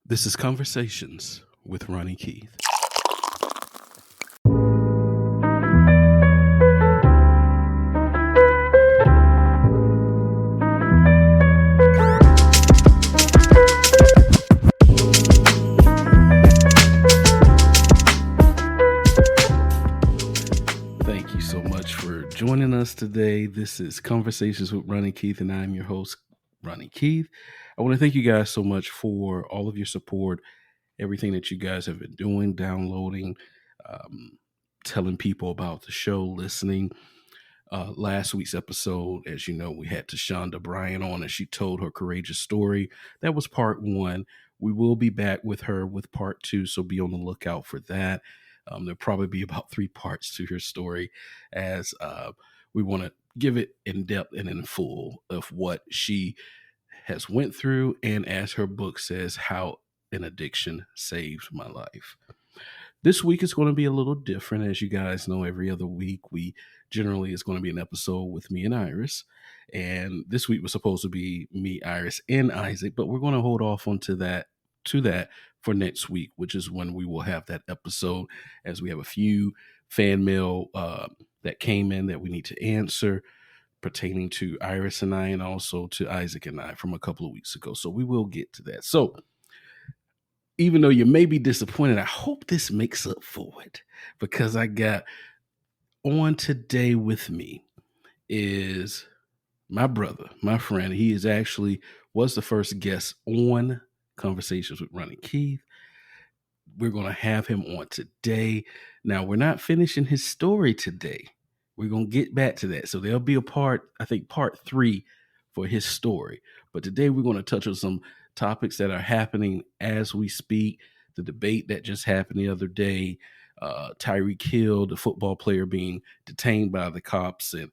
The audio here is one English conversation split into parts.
This is Conversations with Ronnie Keith. Thank you so much for joining us today. This is Conversations with Ronnie Keith, and I'm your host, Ronnie Keith. I want to thank you guys so much for all of your support, everything that you guys have been doing, downloading, telling people about the show, listening. Last week's episode, as you know, we had Tashonda Bryan on, and she told her courageous story. That was part one. We will be back with her with part two, so be on the lookout for that. There'll probably be about 3 parts to her story, as we want to give it in depth and in full of what she has went through, and as her book says, how an addiction saved my life. This week is going to be a little different. As you guys know, every other week we generally is going to be an episode with me and Iris, and this week was supposed to be me, Iris, and Isaac, but we're going to hold off onto that for next week, which is when we will have that episode, as we have a few fan mail that came in that we need to answer pertaining to Iris and I, and also to Isaac and I from a couple of weeks ago. So we will get to that. So even though you may be disappointed, I hope this makes up for it, because I got on today with me is my brother, my friend. He is actually was the first guest on Conversations with Ronnie Keith. We're going to have him on today. Now, we're not finishing his story today. We're going to get back to that. So there'll be a part 3 for his story. But today we're going to touch on some topics that are happening as we speak. The debate that just happened the other day, Tyreek Hill, the football player, being detained by the cops and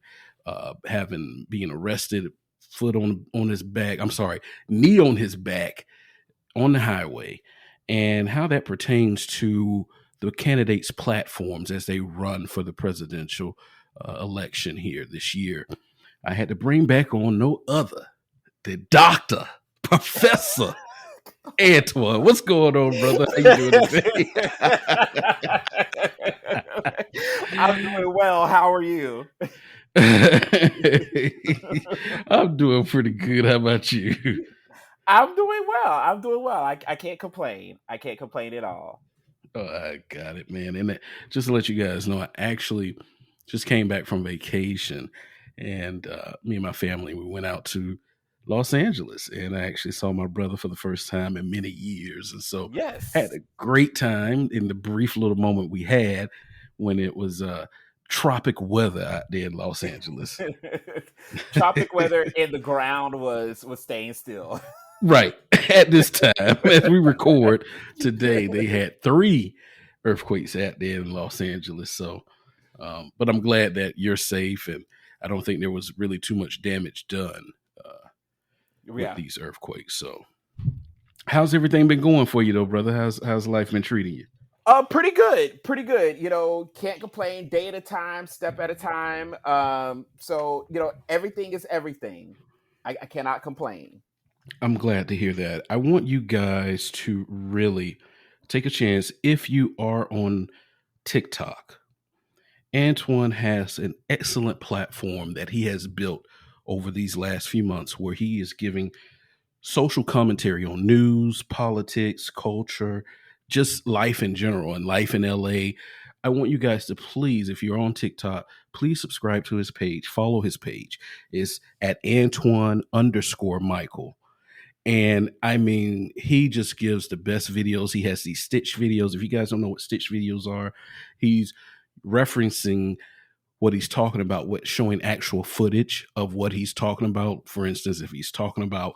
being arrested, knee on his back on the highway, and how that pertains to the candidates' platforms as they run for the presidential election here this year. I had to bring back on no other than Dr. Professor Antwann. What's going on, brother? How you doing today? I'm doing well. How are you? I'm doing pretty good. How about you? I'm doing well. I can't complain. I can't complain at all. Oh, I got it, man. And just to let you guys know, I actually just came back from vacation, and me and my family, we went out to Los Angeles, and I actually saw my brother for the first time in many years. And so Yes. had a great time in the brief little moment we had when it was tropic weather out there in Los Angeles. Tropic weather, and the ground was staying still. Right. At this time, as we record today, they had 3 earthquakes out there in Los Angeles. So, but I'm glad that you're safe, and I don't think there was really too much damage done with these earthquakes. So, how's everything been going for you, though, brother? How's life been treating you? Pretty good. You know, can't complain. Day at a time, step at a time. So you know, everything is everything. I cannot complain. I'm glad to hear that. I want you guys to really take a chance. If you are on TikTok, Antwann has an excellent platform that he has built over these last few months, where he is giving social commentary on news, politics, culture, just life in general, and life in LA. I want you guys to please, if you're on TikTok, please subscribe to his page, follow his page. It's at Antwann_Michael. And I mean, he just gives the best videos. He has these Stitch videos. If you guys don't know what Stitch videos are, he's referencing what he's talking about, showing actual footage of what he's talking about. For instance, if he's talking about,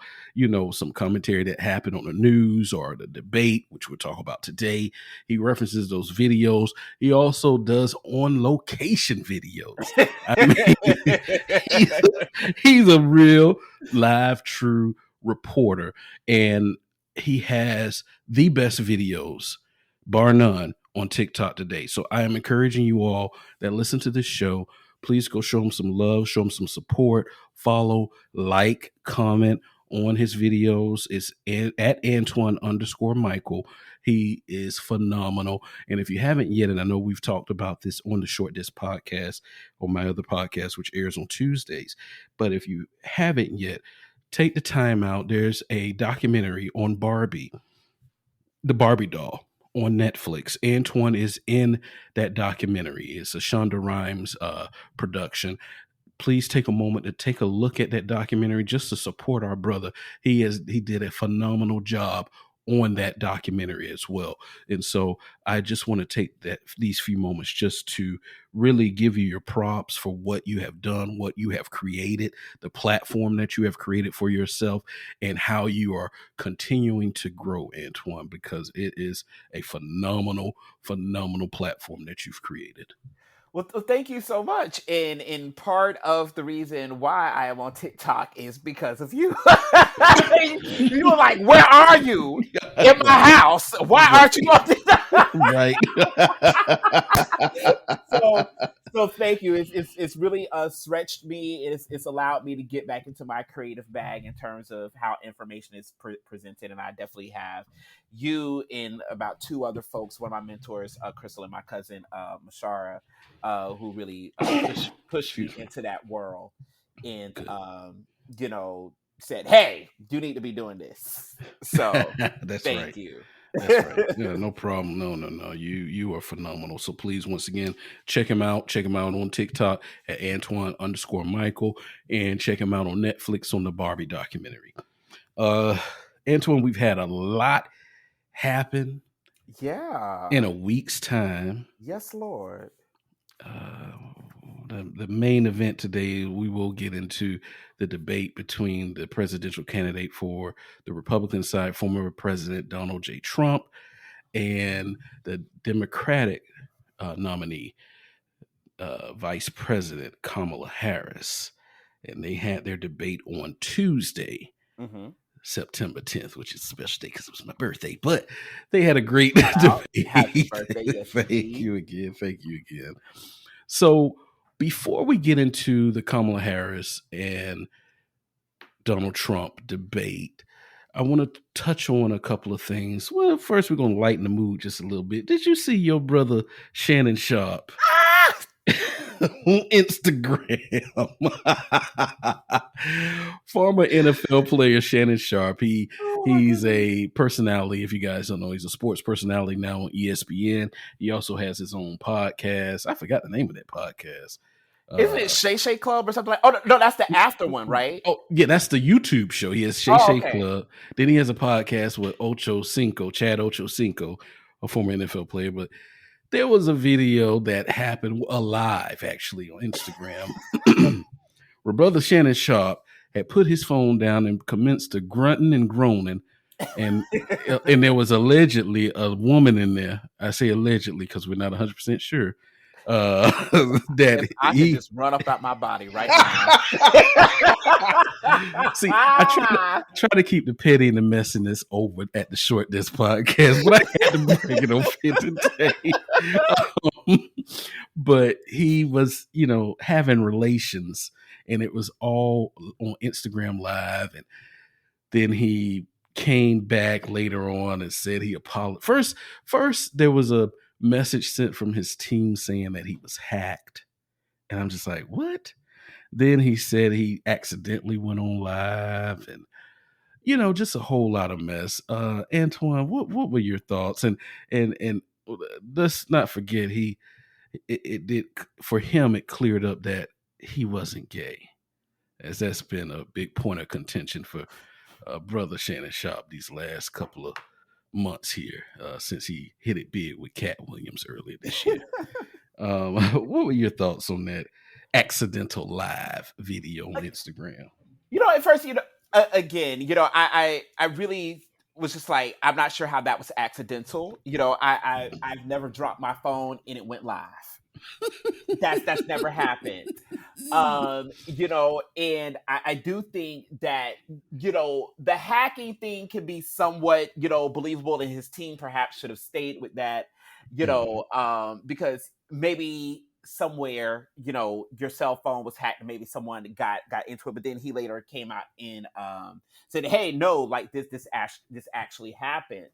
some commentary that happened on the news or the debate, which we'll talk about today, he references those videos. He also does on location videos. I mean, he's a real live, true reporter, and he has the best videos, bar none, on TikTok today. So I am encouraging you all that listen to this show, please go show him some love, show him some support, follow, like, comment on his videos. It's at Antwann_Michael. He is phenomenal. And if you haven't yet, and I know we've talked about this on the Short Disc podcast or my other podcast, which airs on Tuesdays, but if you haven't yet, take the time out. There's a documentary on Barbie, the Barbie doll, on Netflix. Antwann is in that documentary. It's a Shonda Rhimes production. Please take a moment to take a look at that documentary just to support our brother. He did a phenomenal job on that documentary as well. And so I just want to take these few moments just to really give you your props for what you have done, what you have created, the platform that you have created for yourself, and how you are continuing to grow, Antwann, because it is a phenomenal platform that you've created. Well, thank you so much. And part of the reason why I am on TikTok is because of you. You were like, "Where are you in my house? Why aren't you on TikTok?" Right. so so thank you. It's really stretched me. It's allowed me to get back into my creative bag in terms of how information is presented, and I definitely have you and about two other folks, one of my mentors, Crystal, and my cousin Mashara, who really pushed me Excuse me. into that world, and Good. said, "Hey, you need to be doing this." So That's right. thank you. That's right. Yeah, no problem. No. You are phenomenal. So please, once again, check him out. Check him out on TikTok at Antwann_Michael, and check him out on Netflix on the Barbie documentary. Uh Antwann, we've had a lot happen in Yeah. a week's time. Yes, Lord. Uh, the main event today, we will get into the debate between the presidential candidate for the Republican side, former President Donald J. Trump, and the Democratic nominee, Vice President Kamala Harris. And they had their debate on Tuesday, Mm-hmm. September 10th, which is a special day because it was my birthday. But they had a great Wow. Happy debate. birthday. Yes, Thank indeed. you again. Thank you again. So before we get into the Kamala Harris and Donald Trump debate, I want to touch on a couple of things. Well, first, we're going to lighten the mood just a little bit. Did you see your brother Shannon Sharpe Ah! on Instagram? Former NFL player Shannon Sharpe. Oh my He's goodness. a personality. If you guys don't know, he's a sports personality now on ESPN. He also has his own podcast. I forgot the name of that podcast. Isn't it Shay Shay Club or something like? Oh no, that's the after one, right? Oh, yeah, that's the YouTube show. He has Shay Oh, Shay okay. Club. Then he has a podcast with Chad Ochocinco, a former NFL player. But there was a video that happened alive, actually, on Instagram, where brother Shannon Sharpe had put his phone down and commenced to grunting and groaning. And there was allegedly a woman in there. I say allegedly because we're not 100% sure. If That I could he just run up out my body right now. See, I try to keep the petty and the messiness over at the Short Disc podcast, but I had to bring it over here today. Um, but he was, having relations, and it was all on Instagram Live, and then he came back later on and said he apologized. First, there was a message sent from his team saying that he was hacked, and I'm just like, what? Then he said he accidentally went on live, and just a whole lot of mess. Antwann, what were your thoughts? And let's not forget it did for him. It cleared up that he wasn't gay, as that's been a big point of contention for brother Shannon Sharpe these last couple of months here, since he hit it big with Cat Williams earlier this year. What were your thoughts on that accidental live video on Instagram? At first, again, I really was just like, I'm not sure how that was accidental. I've never dropped my phone and it went live. That's never happened. And I do think that, the hacking thing can be somewhat, believable, and his team perhaps should have stayed with that, Mhm. because maybe somewhere, your cell phone was hacked and maybe someone got into it, but then he later came out and said, hey, no, like this actually happened.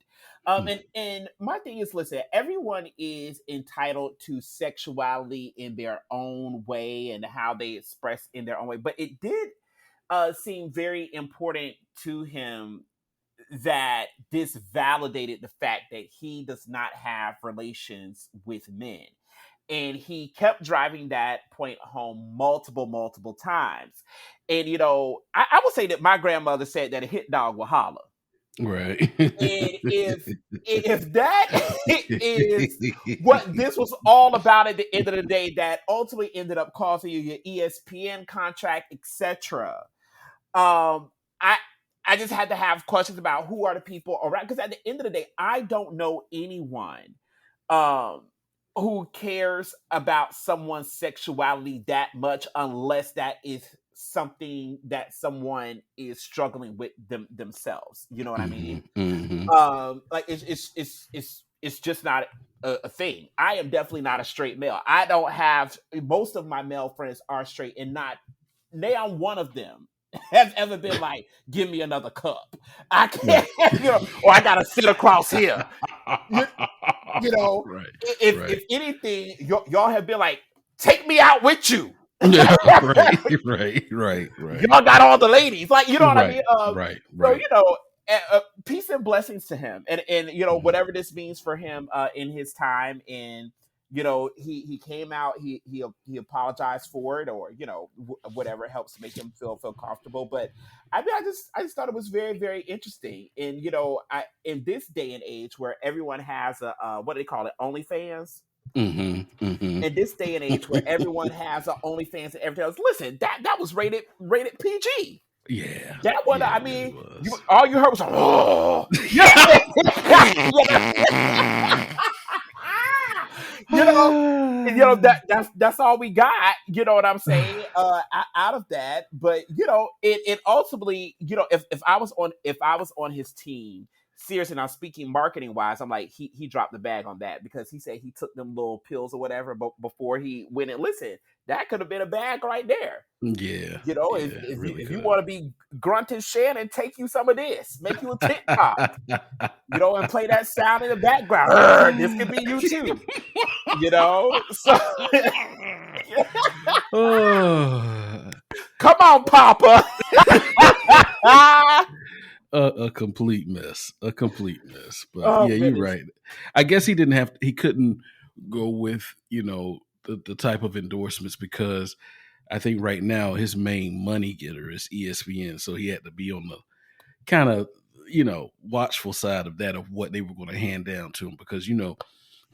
And my thing is, listen, everyone is entitled to sexuality in their own way and how they express in their own way, but it did seem very important to him that this validated the fact that he does not have relations with men. And he kept driving that point home multiple times. And, I would say that my grandmother said that a hit dog will holler. Right. And if that is what this was all about at the end of the day, that ultimately ended up costing you your ESPN contract, etc. I I just had to have questions about who are the people around, because at the end of the day, I don't know anyone um who cares about someone's sexuality that much unless that is something that someone is struggling with themselves. You know what I mean? Like it's just not a thing. I am definitely not a straight male. I don't have, most of my male friends are straight, and not now one of them has ever been like, give me another cup. I can't, or I gotta sit across here. You, you know, Right. if anything, y'all have been like, take me out with you. Yeah, right. Y'all got all the ladies, like, you know what I Right. mean. Right. So peace and blessings to him, and whatever this means for him in his time. And he came out, he apologized for it, or whatever helps make him feel comfortable. But I mean, I just thought it was very, very interesting. And I, in this day and age where everyone has a what do they call it, OnlyFans. In this day and age where everyone has a OnlyFans and everything else, listen, that was rated PG. Yeah. That one, Yeah, I it really mean, was. all you heard was, oh, you know, that's all we got. You know what I'm saying? Out of that, but it ultimately, if I was on his team, seriously, and I'm speaking marketing wise, I'm like, he dropped the bag on that, because he said he took them little pills or whatever, but before he went and listen, that could have been a bag right there. Yeah. If, Yeah, it really if you could. want to be grunting Shannon, take you some of this, make you a TikTok, and play that sound in the background. This could be you too, So Oh. come on, Papa. A complete mess. A complete mess. But Oh yeah, you're goodness. right. I guess he couldn't go with, the type of endorsements, because I think right now his main money getter is ESPN. So he had to be on the kind of, watchful side of that, of what they were going to hand down to him, because,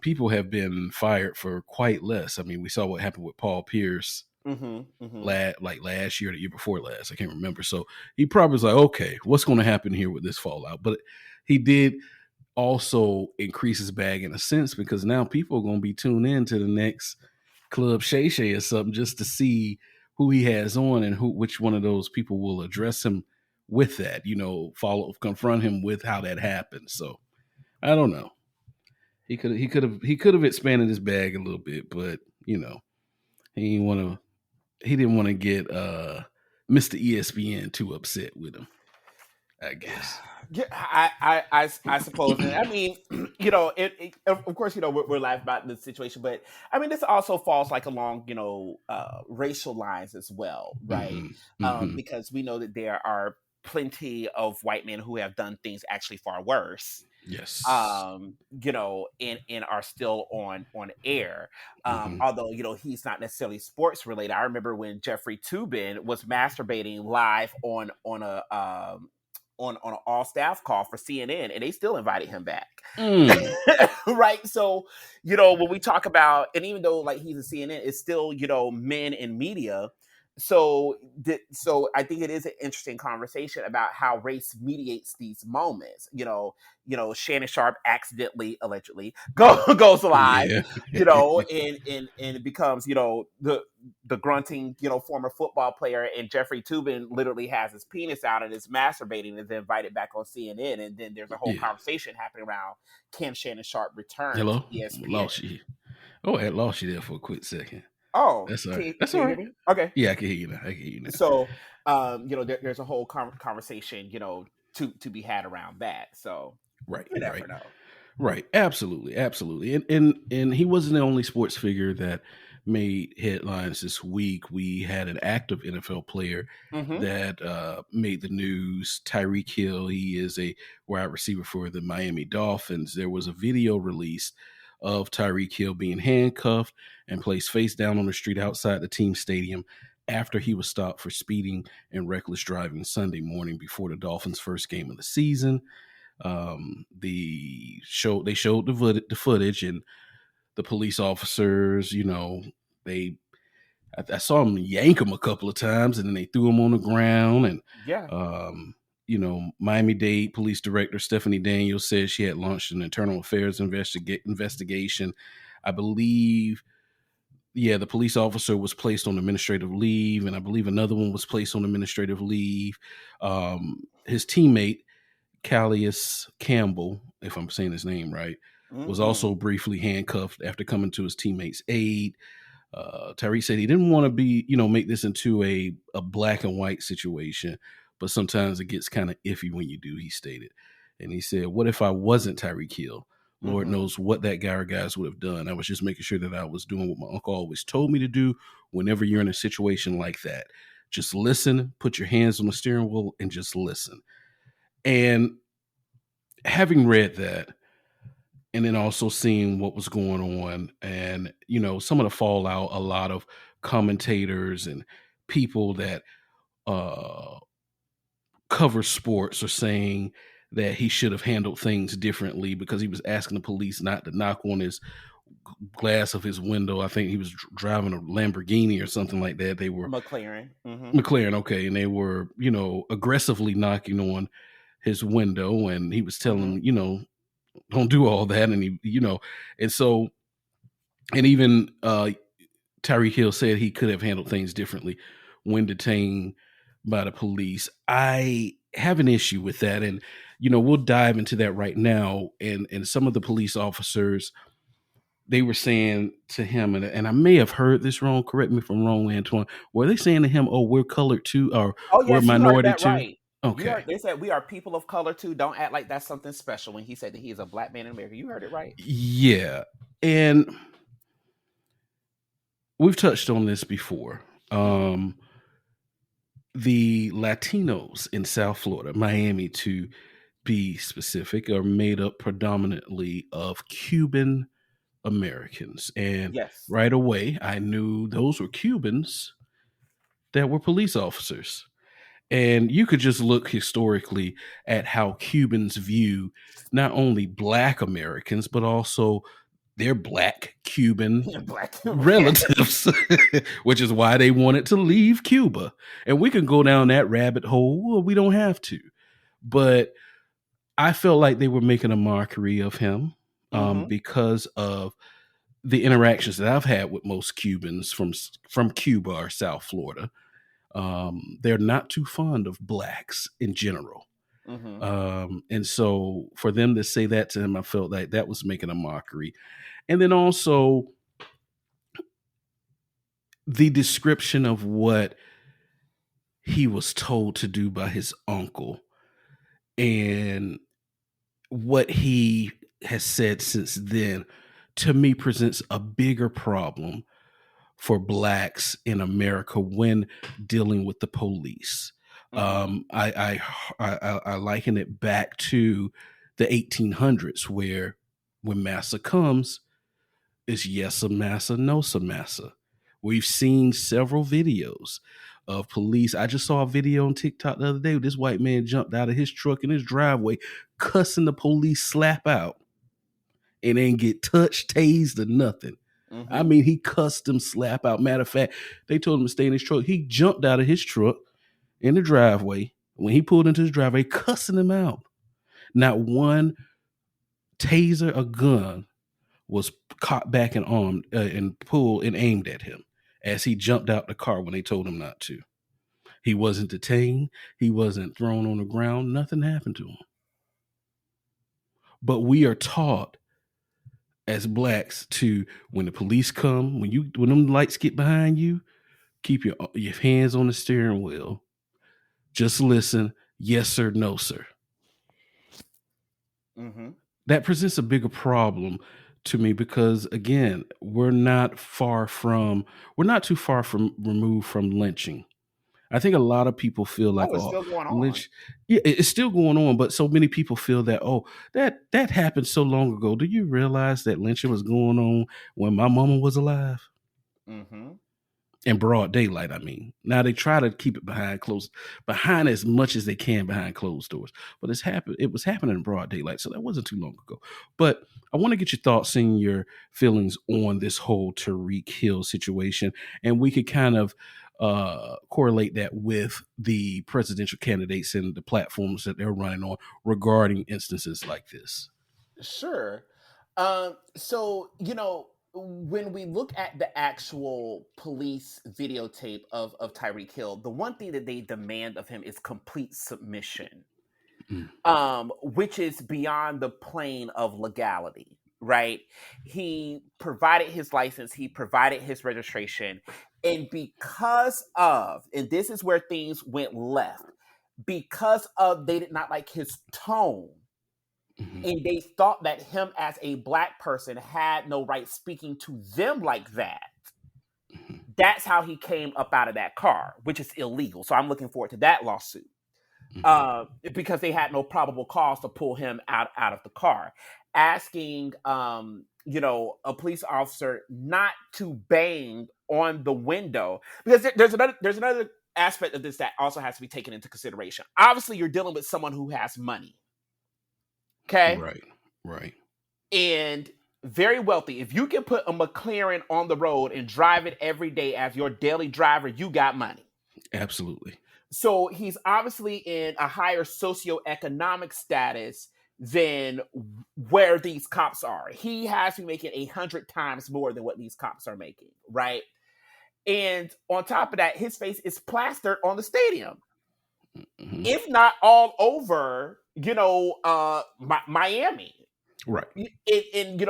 people have been fired for quite less. I mean, we saw what happened with Paul Pierce last year, the year before last. I can't remember. So he probably was like, okay, what's going to happen here with this fallout? But he did also increase his bag in a sense, because now people are going to be tuned in to the next Club Shay Shay or something, just to see who he has on and which one of those people will address him with that, confront him with how that happened. So I don't know. He could have expanded his bag a little bit, but he didn't want to get Mr. ESPN too upset with him, I guess. Yeah, I suppose. And I mean, of course, we're laughing about the situation, but I mean, this also falls like along, racial lines as well, right? Because we know that there are plenty of white men who have done things actually far worse, Yes. and are still on air. Mm-hmm. Although he's not necessarily sports related. I remember when Jeffrey Toobin was masturbating live on a on an all staff call for CNN, and they still invited him back. Mm. Right? So when we talk about, and even though like he's a CNN, it's still men in media. So I think it is an interesting conversation about how race mediates these moments. Shannon Sharpe accidentally, allegedly, goes live, Yeah. and it becomes, the grunting, former football player, and Jeffrey Toobin literally has his penis out and is masturbating, and is invited back on CNN, and then there's a whole Yeah. conversation happening around, can Shannon Sharpe return to Hello? ESPN? Lost you. Oh, I had lost you there for a quick second. Oh, That's all right. can That's can all you hear right. me? Okay. Yeah, I can hear you now. I can hear you now. So, there's a whole conversation, to be had around that. So Right, you right. never know. Right, absolutely, absolutely, and he wasn't the only sports figure that made headlines this week. We had an active NFL player Hmm. that made the news. Tyreek Hill. He is a wide receiver for the Miami Dolphins. There was a video released of Tyreek Hill being handcuffed and placed face down on the street outside the team stadium after he was stopped for speeding and reckless driving Sunday morning before the Dolphins' first game of the season. They showed the footage, and the police officers, they I saw them yank him a couple of times, and then they threw him on the ground. And Yeah. Miami-Dade Police Director Stephanie Daniels said she had launched an internal affairs investigation. I believe, yeah, the police officer was placed on administrative leave, and I believe another one was placed on administrative leave. His teammate Callius Campbell, if I'm saying his name right, was Hmm. also briefly handcuffed after coming to his teammate's aid. Tyree said he didn't want to make this into a black and white situation, but sometimes it gets kind of iffy when you do, he stated. And he said, what if I wasn't Tyreek Hill? Lord Hmm. knows what that guy or guys would have done. I was just making sure that I was doing what my uncle always told me to do whenever you're in a situation like that. Just listen, put your hands on the steering wheel, and just listen. And having read that, and then also seeing what was going on, and some of the fallout, a lot of commentators and people that uh cover sports are saying that he should have handled things differently because he was asking the police not to knock on his glass of his window. I think he was driving a Lamborghini or something like that. They were McLaren. Hmm. McLaren, okay, and they were aggressively knocking on his window, and he was telling Hmm. them, don't do all that. And and so, and even Tyreek Hill said he could have handled things differently when detained by the police. I have an issue with that, and we'll dive into that right now. And some of the police officers, they were saying to him, and I may have heard this wrong. Correct me if I'm wrong, Antwann. Were they saying to him, "Oh, we're colored too," or Oh "We're a yes, you heard minority that too"? right. You Okay, heard they said we are people of color too. Don't act like that's something special when he said that he is a black man in America. You heard it right. yeah, and we've touched on this before. Hmm. The Latinos in South Florida, Miami to be specific, are made up predominantly of Cuban Americans. And Yes. right away, I knew those were Cubans that were police officers. And you could just look historically at how Cubans view not only Black Americans, but also their Black Cuban Black. Yeah. relatives, which is why they wanted to leave Cuba. And we can go down that rabbit hole. Well, we don't have to. But I felt like they were making a mockery of him Hmm. because of the interactions that I've had with most Cubans from Cuba or South Florida. They're not too fond of blacks in general. Hmm. And so for them to say that to him, I felt like that was making a mockery. And then also the description of what he was told to do by his uncle and what he has said since then, to me, presents a bigger problem for blacks in America when dealing with the police. Hmm. I liken it back to the 1800s, where when massa comes, it's yes a massa, no some massa. We've seen several videos of police. I just saw a video on TikTok the other day. This white man jumped out of his truck in his driveway, cussing the police slap out, and ain't get touched, tased, or nothing. I Hmm. mean, he cussed him slap out. Matter of fact, they told him to stay in his truck. He jumped out of his truck in the driveway. When he pulled into his driveway, cussing him out. Not one taser or gun was caught back and armed and pulled and aimed at him as he jumped out the car when they told him not to. He wasn't detained. He wasn't thrown on the ground. Nothing happened to him. But we are taught as blacks to when the police come, when them lights get behind you, keep your hands on the steering wheel. Just listen, yes sir, no sir. Mm-hmm. That presents a bigger problem to me because again, we're not too far from removed from lynching. I think a lot of people feel like, Oh, it's oh, still going on. lynch, yeah, it's still going on, but so many people feel that, oh, that happened so long ago. Do you realize that lynching was going on when my mama was alive? Mm-hmm. In broad daylight, I mean. Now they try to keep it behind as much as they can behind closed doors. But it was happening in broad daylight, so that wasn't too long ago. But I want to get your thoughts and your feelings on this whole Tyreek Hill situation. And we could kind of correlate that with the presidential candidates and the platforms that they're running on regarding instances like this. Sure. So, when we look at the actual police videotape of Tyreek Hill, the one thing that they demand of him is complete submission, Mm, which is beyond the plane of legality, right? He provided his license, he provided his registration, and and this is where things went left, because of they did not like his tone, mhm, and they thought that him as a black person had no right speaking to them like that. mhm, That's how he came up out of that car, which is illegal. So I'm looking forward to that lawsuit, mhm. because they had no probable cause to pull him out of the car, asking a police officer not to bang on the window, because there's another aspect of this that also has to be taken into consideration. Obviously, you're dealing with someone who has money, okay, Right, right. and very wealthy. If you can put a McLaren on the road and drive it every day as your daily driver, you got money. Absolutely. So he's obviously in a higher socioeconomic status than where these cops are. He has to be making 100 times more than what these cops are making, right? And on top of that, his face is plastered on the stadium, Mhm. if not all over, Miami. Right. And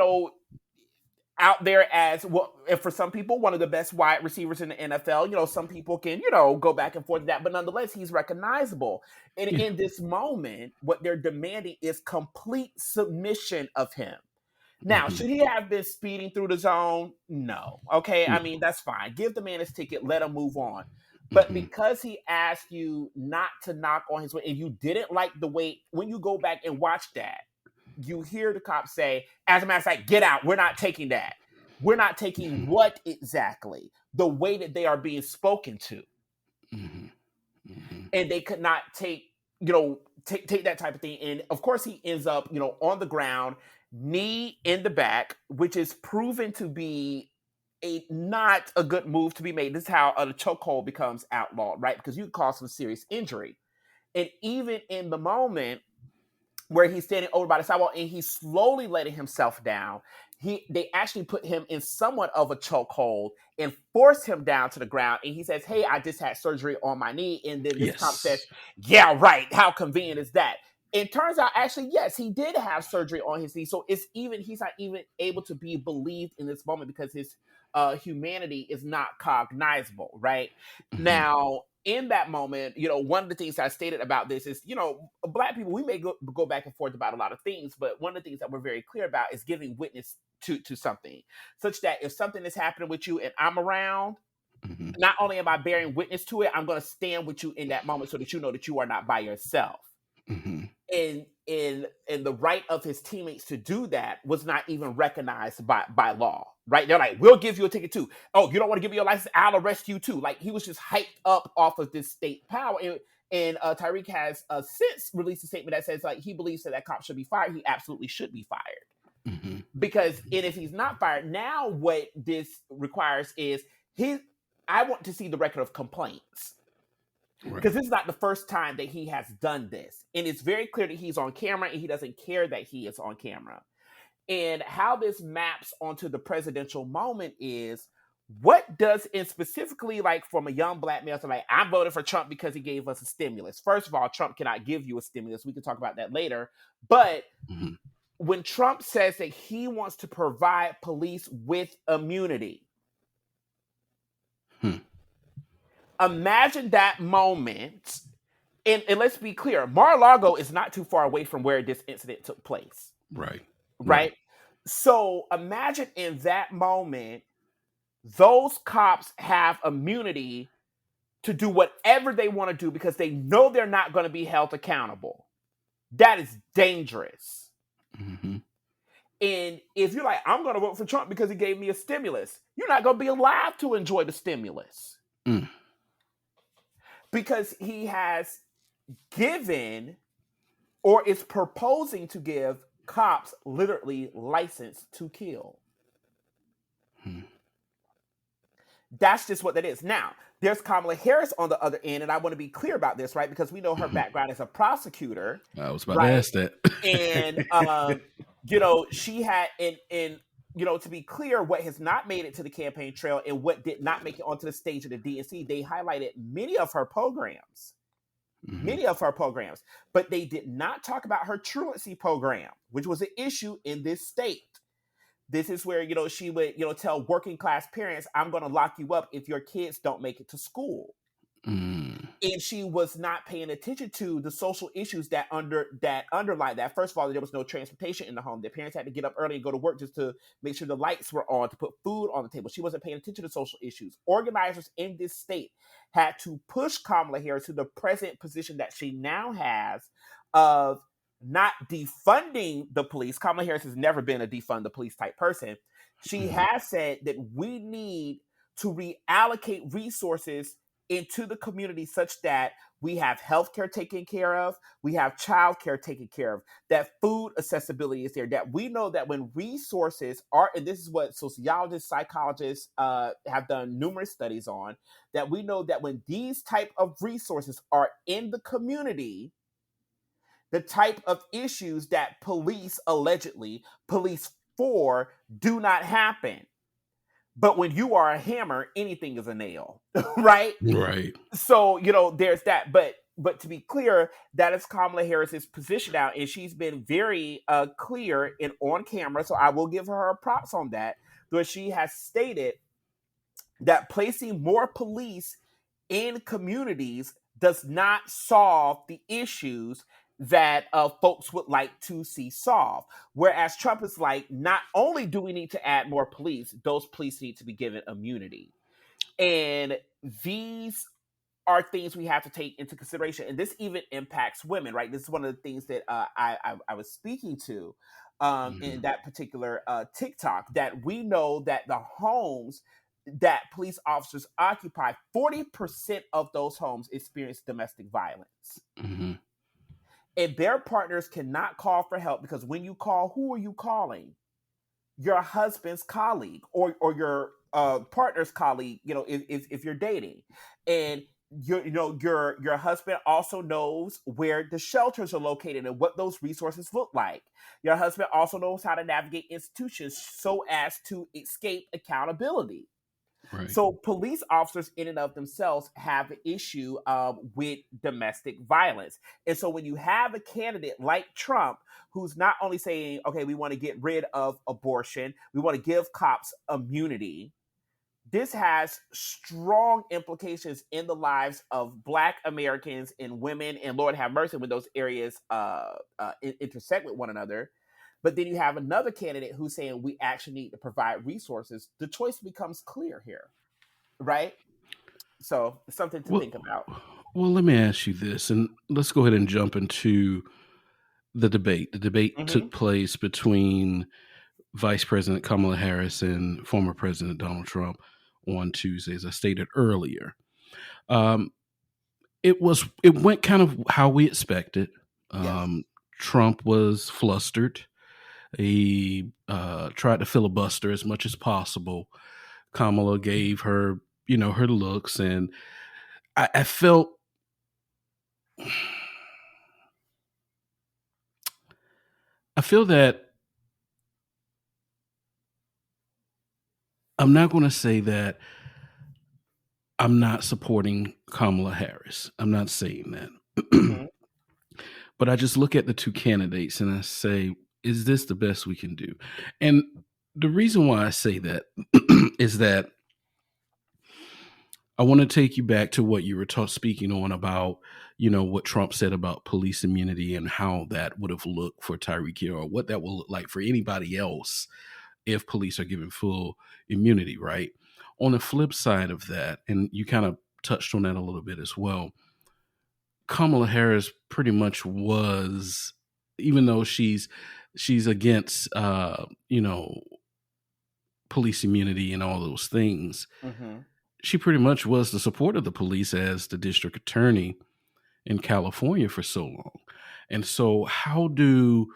out there as well, and for some people, one of the best wide receivers in the NFL. Some people can, go back and forth with that, but nonetheless, he's recognizable. And Yeah. in this moment, what they're demanding is complete submission of him. Now, Mhm. should he have been speeding through the zone? No. Okay. I No. mean, that's fine. Give the man his ticket, let him move on. But Mhm. because he asked you not to knock on his way, and you didn't like the way, when you go back and watch that, you hear the cop say, as a matter of fact, get out. We're not taking that. We're not taking Mhm. what exactly? The way that they are being spoken to. Mhm. Mhm. And they could not take that type of thing. And of course, he ends up, on the ground, knee in the back, which is proven to be a not a good move to be made. This is how the chokehold becomes outlawed, right? Because you can cause some serious injury. And even in the moment where he's standing over by the sidewalk and he's slowly letting himself down, they actually put him in somewhat of a chokehold and force him down to the ground. And he says, "Hey, I just had surgery on my knee." And then this cop says, Yes. "Yeah, right. How convenient is that?" It turns out, actually, yes, he did have surgery on his knee. So he's not even able to be believed in this moment because his humanity is not cognizable, right? Mhm. Now, in that moment, one of the things I stated about this is, black people, we may go back and forth about a lot of things, but one of the things that we're very clear about is giving witness to something, such that if something is happening with you and I'm around, Mhm. not only am I bearing witness to it, I'm going to stand with you in that moment so that you know that you are not by yourself. Mhm. And the right of his teammates to do that was not even recognized by law, right? They're like, "We'll give you a ticket too. Oh, you don't want to give me your license? I'll arrest you too." Like, he was just hyped up off of this state power. And Tyreek has since released a statement that says, like, he believes that cop should be fired. He absolutely should be fired, Mhm. because, and if he's not fired, now what this requires is his. I want to see the record of complaints, Right. because this is not the first time that he has done this. And it's very clear that he's on camera and he doesn't care that he is on camera. And how this maps onto the presidential moment is, what does, and specifically, like, from a young black male, so like, I'm voting for Trump because he gave us a stimulus. First of all, Trump cannot give you a stimulus. We can talk about that later. But Mhm. when Trump says that he wants to provide police with immunity, imagine that moment. And let's be clear, Mar-a-Lago is not too far away from where this incident took place. Right. Right? So imagine in that moment, those cops have immunity to do whatever they want to do because they know they're not going to be held accountable. That is dangerous. Mm-hmm. And if you're like, I'm going to vote for Trump because he gave me a stimulus, you're not going to be alive to enjoy the stimulus. Because he has given or is proposing to give cops literally license to kill. That's just what that is. Now, there's Kamala Harris on the other end, and I want to be clear about this, right? Because we know her background as a prosecutor. I was about to ask that. And she had to be clear, what has not made it to the campaign trail and what did not make it onto the stage of the DNC, they highlighted many of her programs. Many of her programs, but they did not talk about her truancy program, which was an issue in this state. This is where, she would, tell working class parents, I'm going to lock you up if your kids don't make it to school. And she was not paying attention to the social issues that underlie that. First of all, there was no transportation in the home. Their parents had to get up early and go to work just to make sure the lights were on, to put food on the table. She wasn't paying attention to social issues. Organizers in this state had to push Kamala Harris to the present position that she now has of not defunding the police. Kamala Harris has never been a defund the police type person. She has said that we need to reallocate resources into the community such that we have healthcare taken care of, we have childcare taken care of, that food accessibility is there, that we know that when resources are, and this is what sociologists, psychologists have done numerous studies on, that we know that when these type of resources are in the community, the type of issues that police for do not happen. But when you are a hammer, anything is a nail, right? Right. So, there's that. But to be clear, that is Kamala Harris's position now, and she's been very clear and on camera. So I will give her props on that. Where she has stated that placing more police in communities does not solve the issues that folks would like to see solved. Whereas Trump is like, not only do we need to add more police, those police need to be given immunity. And these are things we have to take into consideration. And this even impacts women, right? This is one of the things that I was speaking to in that particular TikTok, that we know that the homes that police officers occupy, 40% of those homes experience domestic violence. And their partners cannot call for help because when you call, who are you calling? Your husband's colleague or your partner's colleague, if you're dating. And your husband also knows where the shelters are located and what those resources look like. Your husband also knows how to navigate institutions so as to escape accountability. Right. So police officers in and of themselves have an issue with domestic violence. And so when you have a candidate like Trump, who's not only saying, okay, we want to get rid of abortion, we want to give cops immunity, this has strong implications in the lives of Black Americans and women, and Lord have mercy when those areas intersect with one another. But then you have another candidate who's saying we actually need to provide resources. The choice becomes clear here, right? So it's something to think about. Well, let me ask you this, and let's go ahead and jump into the debate. The debate took place between Vice President Kamala Harris and former President Donald Trump on Tuesday, as I stated earlier. It went kind of how we expected. Yes. Trump was flustered. He tried to filibuster as much as possible. Kamala gave her, her looks, and I felt that I'm not going to say that I'm not supporting Kamala Harris. I'm not saying that. But I just look at the two candidates and I say, is this the best we can do? And the reason why I say that is that I want to take you back to what you were speaking on about, what Trump said about police immunity and how that would have looked for Tyreek Hill, or what that will look like for anybody else if police are given full immunity, right? On the flip side of that, and you kind of touched on that a little bit as well, Kamala Harris pretty much was, even though she's against police immunity and all those things, Mm-hmm. she pretty much was the support of the police as the district attorney in California for so long. And so, how do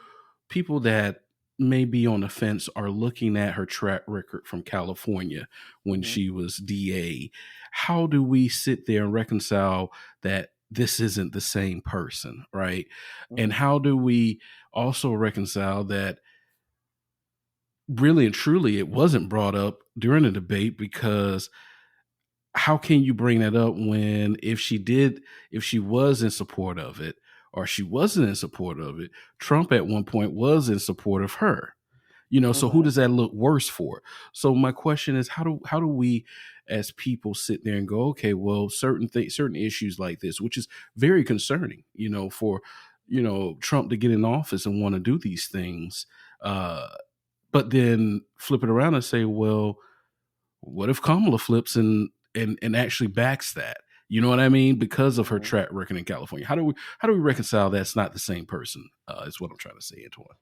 people that may be on the fence are looking at her track record from California when Mm-hmm. she was DA? How do we sit there and reconcile that this isn't the same person, right? And Mm-hmm. how do we also reconcile that really and truly it wasn't brought up during the debate? Because how can you bring that up when if she was in support of it or she wasn't in support of it, Trump at one point was in support of her. So who Mm-hmm. does that look worse for? So my question is, how do we as people sit there and go, okay, well, certain issues like this, which is very concerning, for Trump to get in office and want to do these things, but then flip it around and say, well, what if Kamala flips and actually backs that? You know what I mean? Because of her Mm-hmm. track record in California. How do we reconcile that's not the same person? Is what I'm trying to say, Antwann.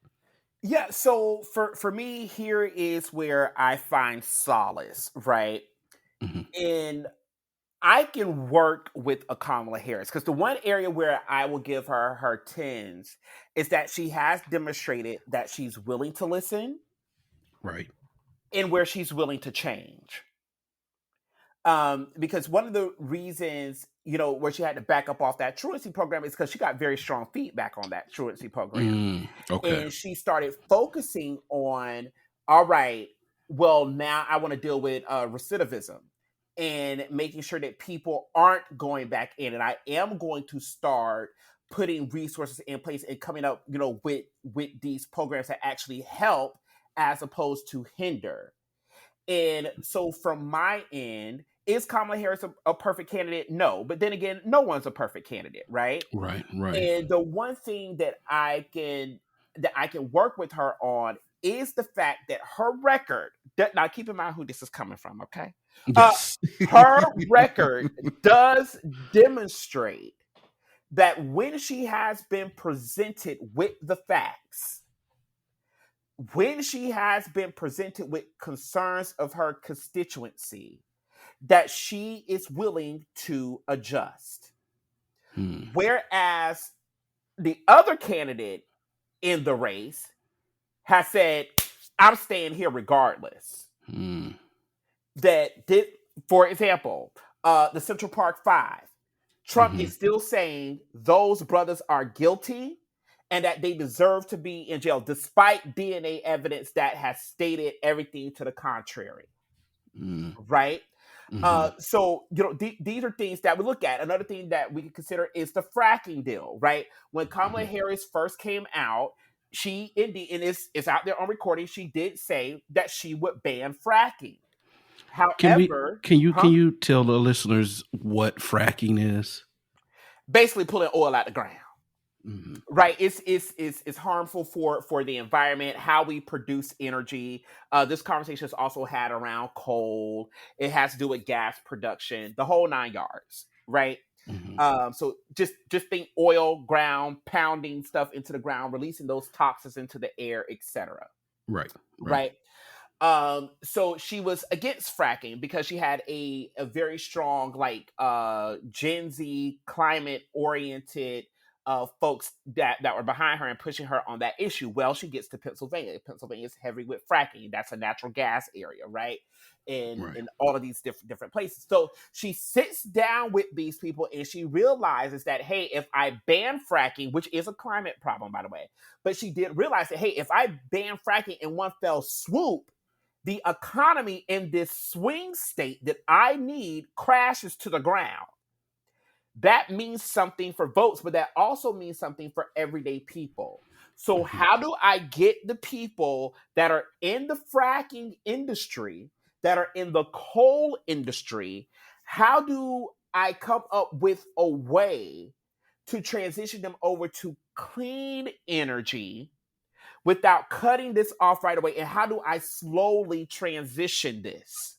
Yeah, so for me, here is where I find solace, right? Hmm. And I can work with a Kamala Harris because the one area where I will give her tens is that she has demonstrated that she's willing to listen Right. and where she's willing to change. Because one of the reasons, where she had to back up off that truancy program is because she got very strong feedback on that truancy program. Okay. And she started focusing on, all right, well, now I want to deal with recidivism and making sure that people aren't going back in. And I am going to start putting resources in place and coming up, with these programs that actually help as opposed to hinder. And so from my end, is Kamala Harris a perfect candidate? No. But then again, no one's a perfect candidate, right? Right. Right. And the one thing that I can work with her on is the fact that her record. Now, keep in mind who this is coming from. Okay, uh, Yes. her record does demonstrate that when she has been presented with the facts, when she has been presented with concerns of her constituency, that she is willing to adjust. Hmm. Whereas the other candidate in the race has said, I'm staying here regardless. Hmm. That did, for example, the Central Park Five. Trump Hmm. is still saying those brothers are guilty and that they deserve to be in jail, despite DNA evidence that has stated everything to the contrary. Hmm. Right? Hmm. So these are things that we look at. Another thing that we can consider is the fracking deal, right? When Kamala Hmm. Harris first came out, she indeed, and it's out there on recording, she did say that she would ban fracking. Can we? However, Can you tell the listeners what fracking is? basically pulling oil out the ground. Hmm. Right, it's harmful for the environment, how we produce energy. This conversation is also had around coal. It has to do with gas production, the whole nine yards, right? Hmm. So just think oil, ground, pounding stuff into the ground, releasing those toxins into the air, etc. Right. Right. Right. So she was against fracking because she had a very strong like Gen Z climate oriented folks that were behind her and pushing her on that issue. Well, she gets to Pennsylvania. Pennsylvania is heavy with fracking. That's a natural gas area, right? Right. In all of these different places. So she sits down with these people and she realizes that, hey, if I ban fracking, which is a climate problem, by the way, but she did realize that, hey, if I ban fracking in one fell swoop, the economy in this swing state that I need crashes to the ground. That means something for votes, but that also means something for everyday people. So how do I get the people that are in the fracking industry, that are in the coal industry? How do I come up with a way to transition them over to clean energy without cutting this off right away? And how do I slowly transition this?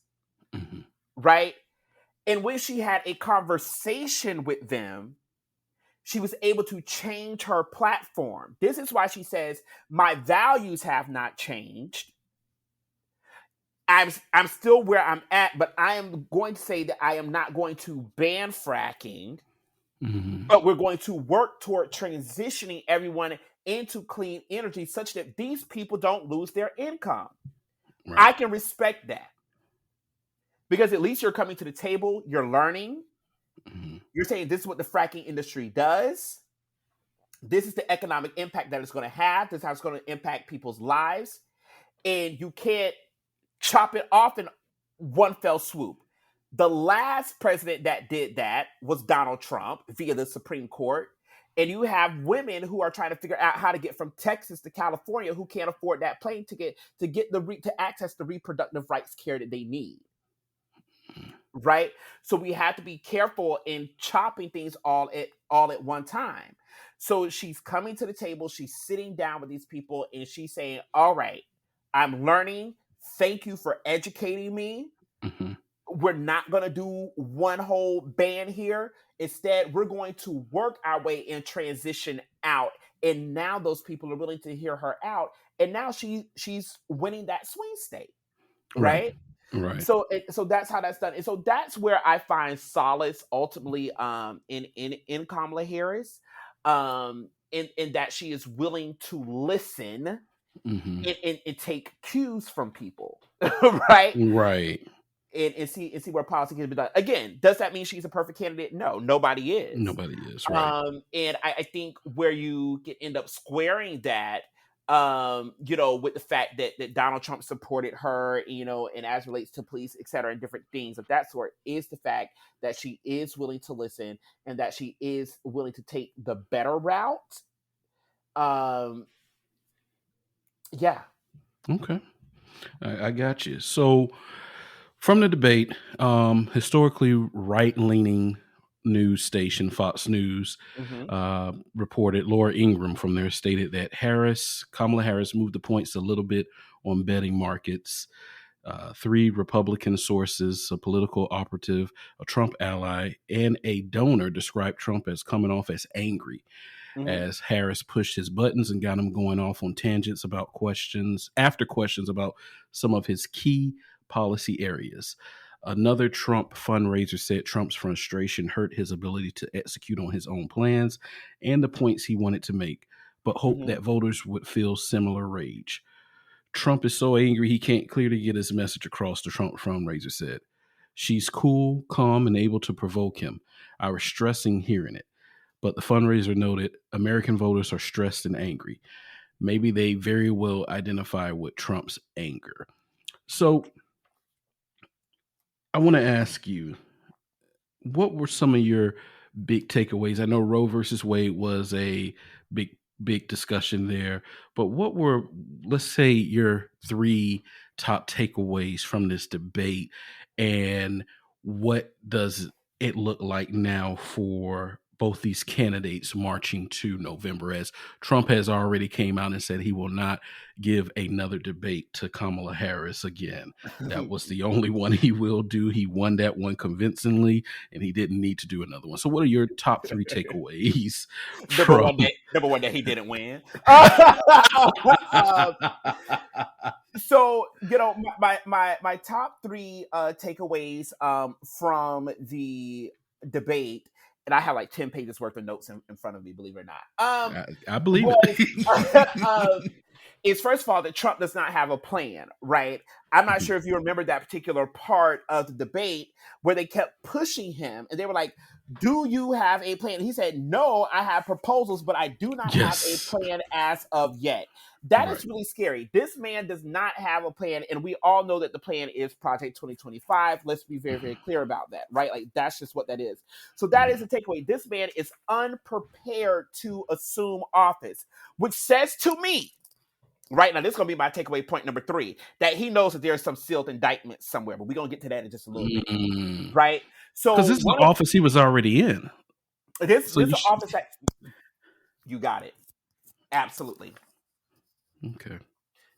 Mm-hmm. Right? And when she had a conversation with them, she was able to change her platform. This is why she says, my values have not changed. I'm still where I'm at, but I am going to say that I am not going to ban fracking, Mm-hmm. but we're going to work toward transitioning everyone into clean energy such that these people don't lose their income. Right. I can respect that because at least you're coming to the table, you're learning, Mm-hmm. you're saying this is what the fracking industry does. This is the economic impact that it's going to have. This is how it's going to impact people's lives. And you can't chop it off in one fell swoop. The last president that did that was Donald Trump via the Supreme Court. And you have women who are trying to figure out how to get from Texas to California who can't afford that plane ticket to access the reproductive rights care that they need. Right? So we have to be careful in chopping things all at one time. So she's coming to the table, she's sitting down with these people, and she's saying, all right, I'm learning. Thank you for educating me. Mm-hmm. We're not going to do one whole ban here. Instead, we're going to work our way and transition out. And now those people are willing to hear her out. And now she's winning that swing state. Right? Right. So that's how that's done. And so that's where I find solace ultimately in Kamala Harris. In that she is willing to listen Mm-hmm. and take cues from people. Right? Right. And see where policy can be done. Again, does that mean she's a perfect candidate? No, nobody is. Nobody is. Right. And I think where you end up squaring that, with the fact that Donald Trump supported her, and as relates to police, et cetera, and different things of that sort, is the fact that she is willing to listen and that she is willing to take the better route. Yeah. Okay. I got you. So from the debate, historically right-leaning news station Fox News Mm-hmm. reported, Laura Ingraham from there stated that Kamala Harris moved the points a little bit on betting markets. Three Republican sources, a political operative, a Trump ally, and a donor described Trump as coming off as angry Mm-hmm. as Harris pushed his buttons and got him going off on tangents about questions about some of his key policy areas. Another Trump fundraiser said Trump's frustration hurt his ability to execute on his own plans and the points he wanted to make, but hoped Mm-hmm. that voters would feel similar rage. Trump is so angry he can't clearly get his message across, the Trump fundraiser said. She's cool, calm, and able to provoke him. I was stressing hearing it. But the fundraiser noted American voters are stressed and angry. Maybe they very well identify with Trump's anger. So I want to ask you, what were some of your big takeaways? I know Roe versus Wade was a big discussion there, but what were, let's say, your three top takeaways from this debate, and what does it look like now for both these candidates marching to November, as Trump has already came out and said he will not give another debate to Kamala Harris again. That was the only one he will do. He won that one convincingly, and he didn't need to do another one. So what are your top three takeaways number from one that he didn't win. So my top three takeaways from the debate, and I have like 10 pages worth of notes in front of me, believe it or not. I believe Was it. is, first of all, that Trump does not have a plan, right? I'm not Mhm. sure if you remember that particular part of the debate where they kept pushing him and they were like, do you have a plan? And he said, no, I have proposals, but I do not have a Yes. plan as of yet. That Right. is really scary. This man does not have a plan, and we all know that the plan is Project 2025. Let's be very, very Mhm. clear about that, right? Like, that's just what that is. So that is Mhm. the takeaway. This man is unprepared to assume office, which says to me, right now, this is going to be my takeaway point number 3, that he knows that there's some sealed indictments somewhere, but we're going to get to that in just a little bit, Mm. right? Because So this is the office he was already in. this So is you an should. office that you got it. Absolutely. Okay.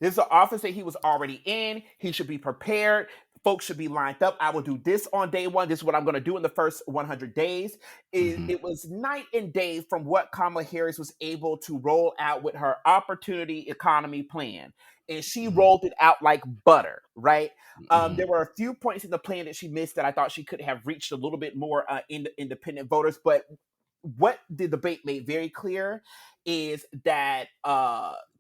This is an office that he was already in. He should be prepared. Folks should be lined up. I will do this on day one. This is what I'm going to do in the first 100 days. Mhm. It was night and day from what Kamala Harris was able to roll out with her opportunity economy plan. And she Mhm. rolled it out like butter, right? Mhm. There were a few points in the plan that she missed that I thought she could have reached a little bit more independent voters. But what the debate made very clear is that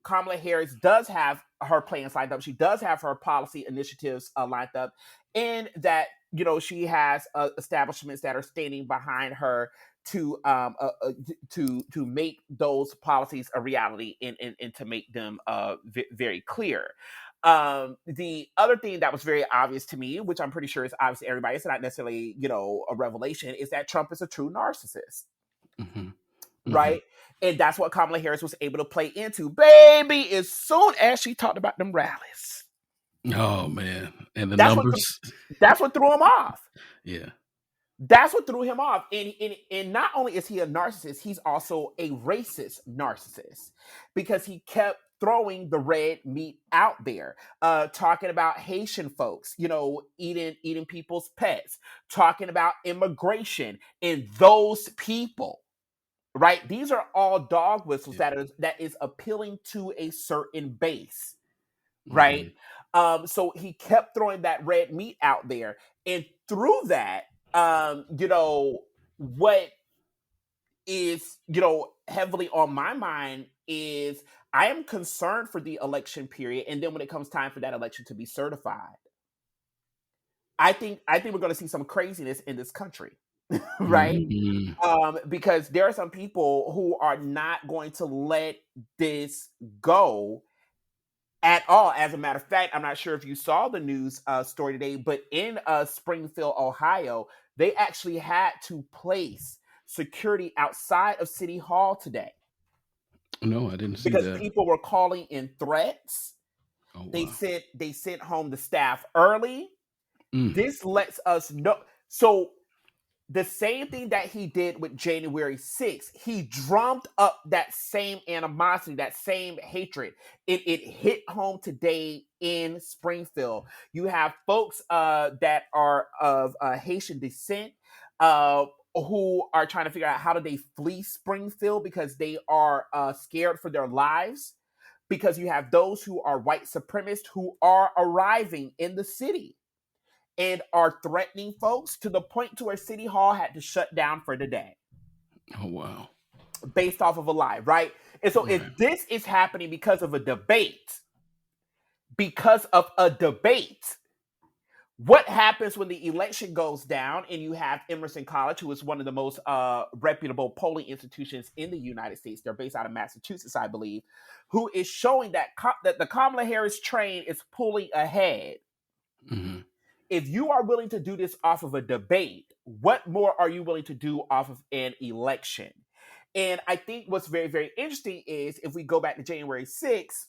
Kamala Harris does have her plans lined up. She does have her policy initiatives lined up, and that she has establishments that are standing behind her to to make those policies a reality and to make them very clear. The other thing that was very obvious to me, which I'm pretty sure is obvious to everybody, it's not necessarily a revelation, is that Trump is a true narcissist, Mhm. Mhm. right? And that's what Kamala Harris was able to play into, baby, as soon as she talked about them rallies. Oh man, and the That's what numbers. that's what threw him off. Yeah. That's what threw him off. And not only is he a narcissist, he's also a racist narcissist because he kept throwing the red meat out there, talking about Haitian folks, eating people's pets, talking about immigration and those people. Right? These are all dog whistles Yeah. that is appealing to a certain base, right? Mhm. So he kept throwing that red meat out there, and through that, what is heavily on my mind is I am concerned for the election period, and then when it comes time for that election to be certified, I think we're going to see some craziness in this country, right? Mhm. Because there are some people who are not going to let this go at all. As a matter of fact, I'm not sure if you saw the news story today, but in Springfield, Ohio, they actually had to place security outside of City Hall today No, I didn't see because that. people were calling in threats. Oh They wow. said they sent home the staff early. Mm. This lets us know. So the same thing that he did with January 6th, he drummed up that same animosity, that same hatred. It hit home today in Springfield. You have folks that are of Haitian descent who are trying to figure out how do they flee Springfield because they are scared for their lives. Because you have those who are white supremacists who are arriving in the city and are threatening folks to the point to where City Hall had to shut down for the day Oh wow. based off of a lie, right? And so if Right. this is happening because of a debate, what happens when the election goes down and you have Emerson College, who is one of the most reputable polling institutions in the United States? They're based out of Massachusetts, I believe, who is showing that the Kamala Harris train is pulling ahead. Mhm. If you are willing to do this off of a debate, what more are you willing to do off of an election? And I think what's very, very interesting is if we go back to January 6th,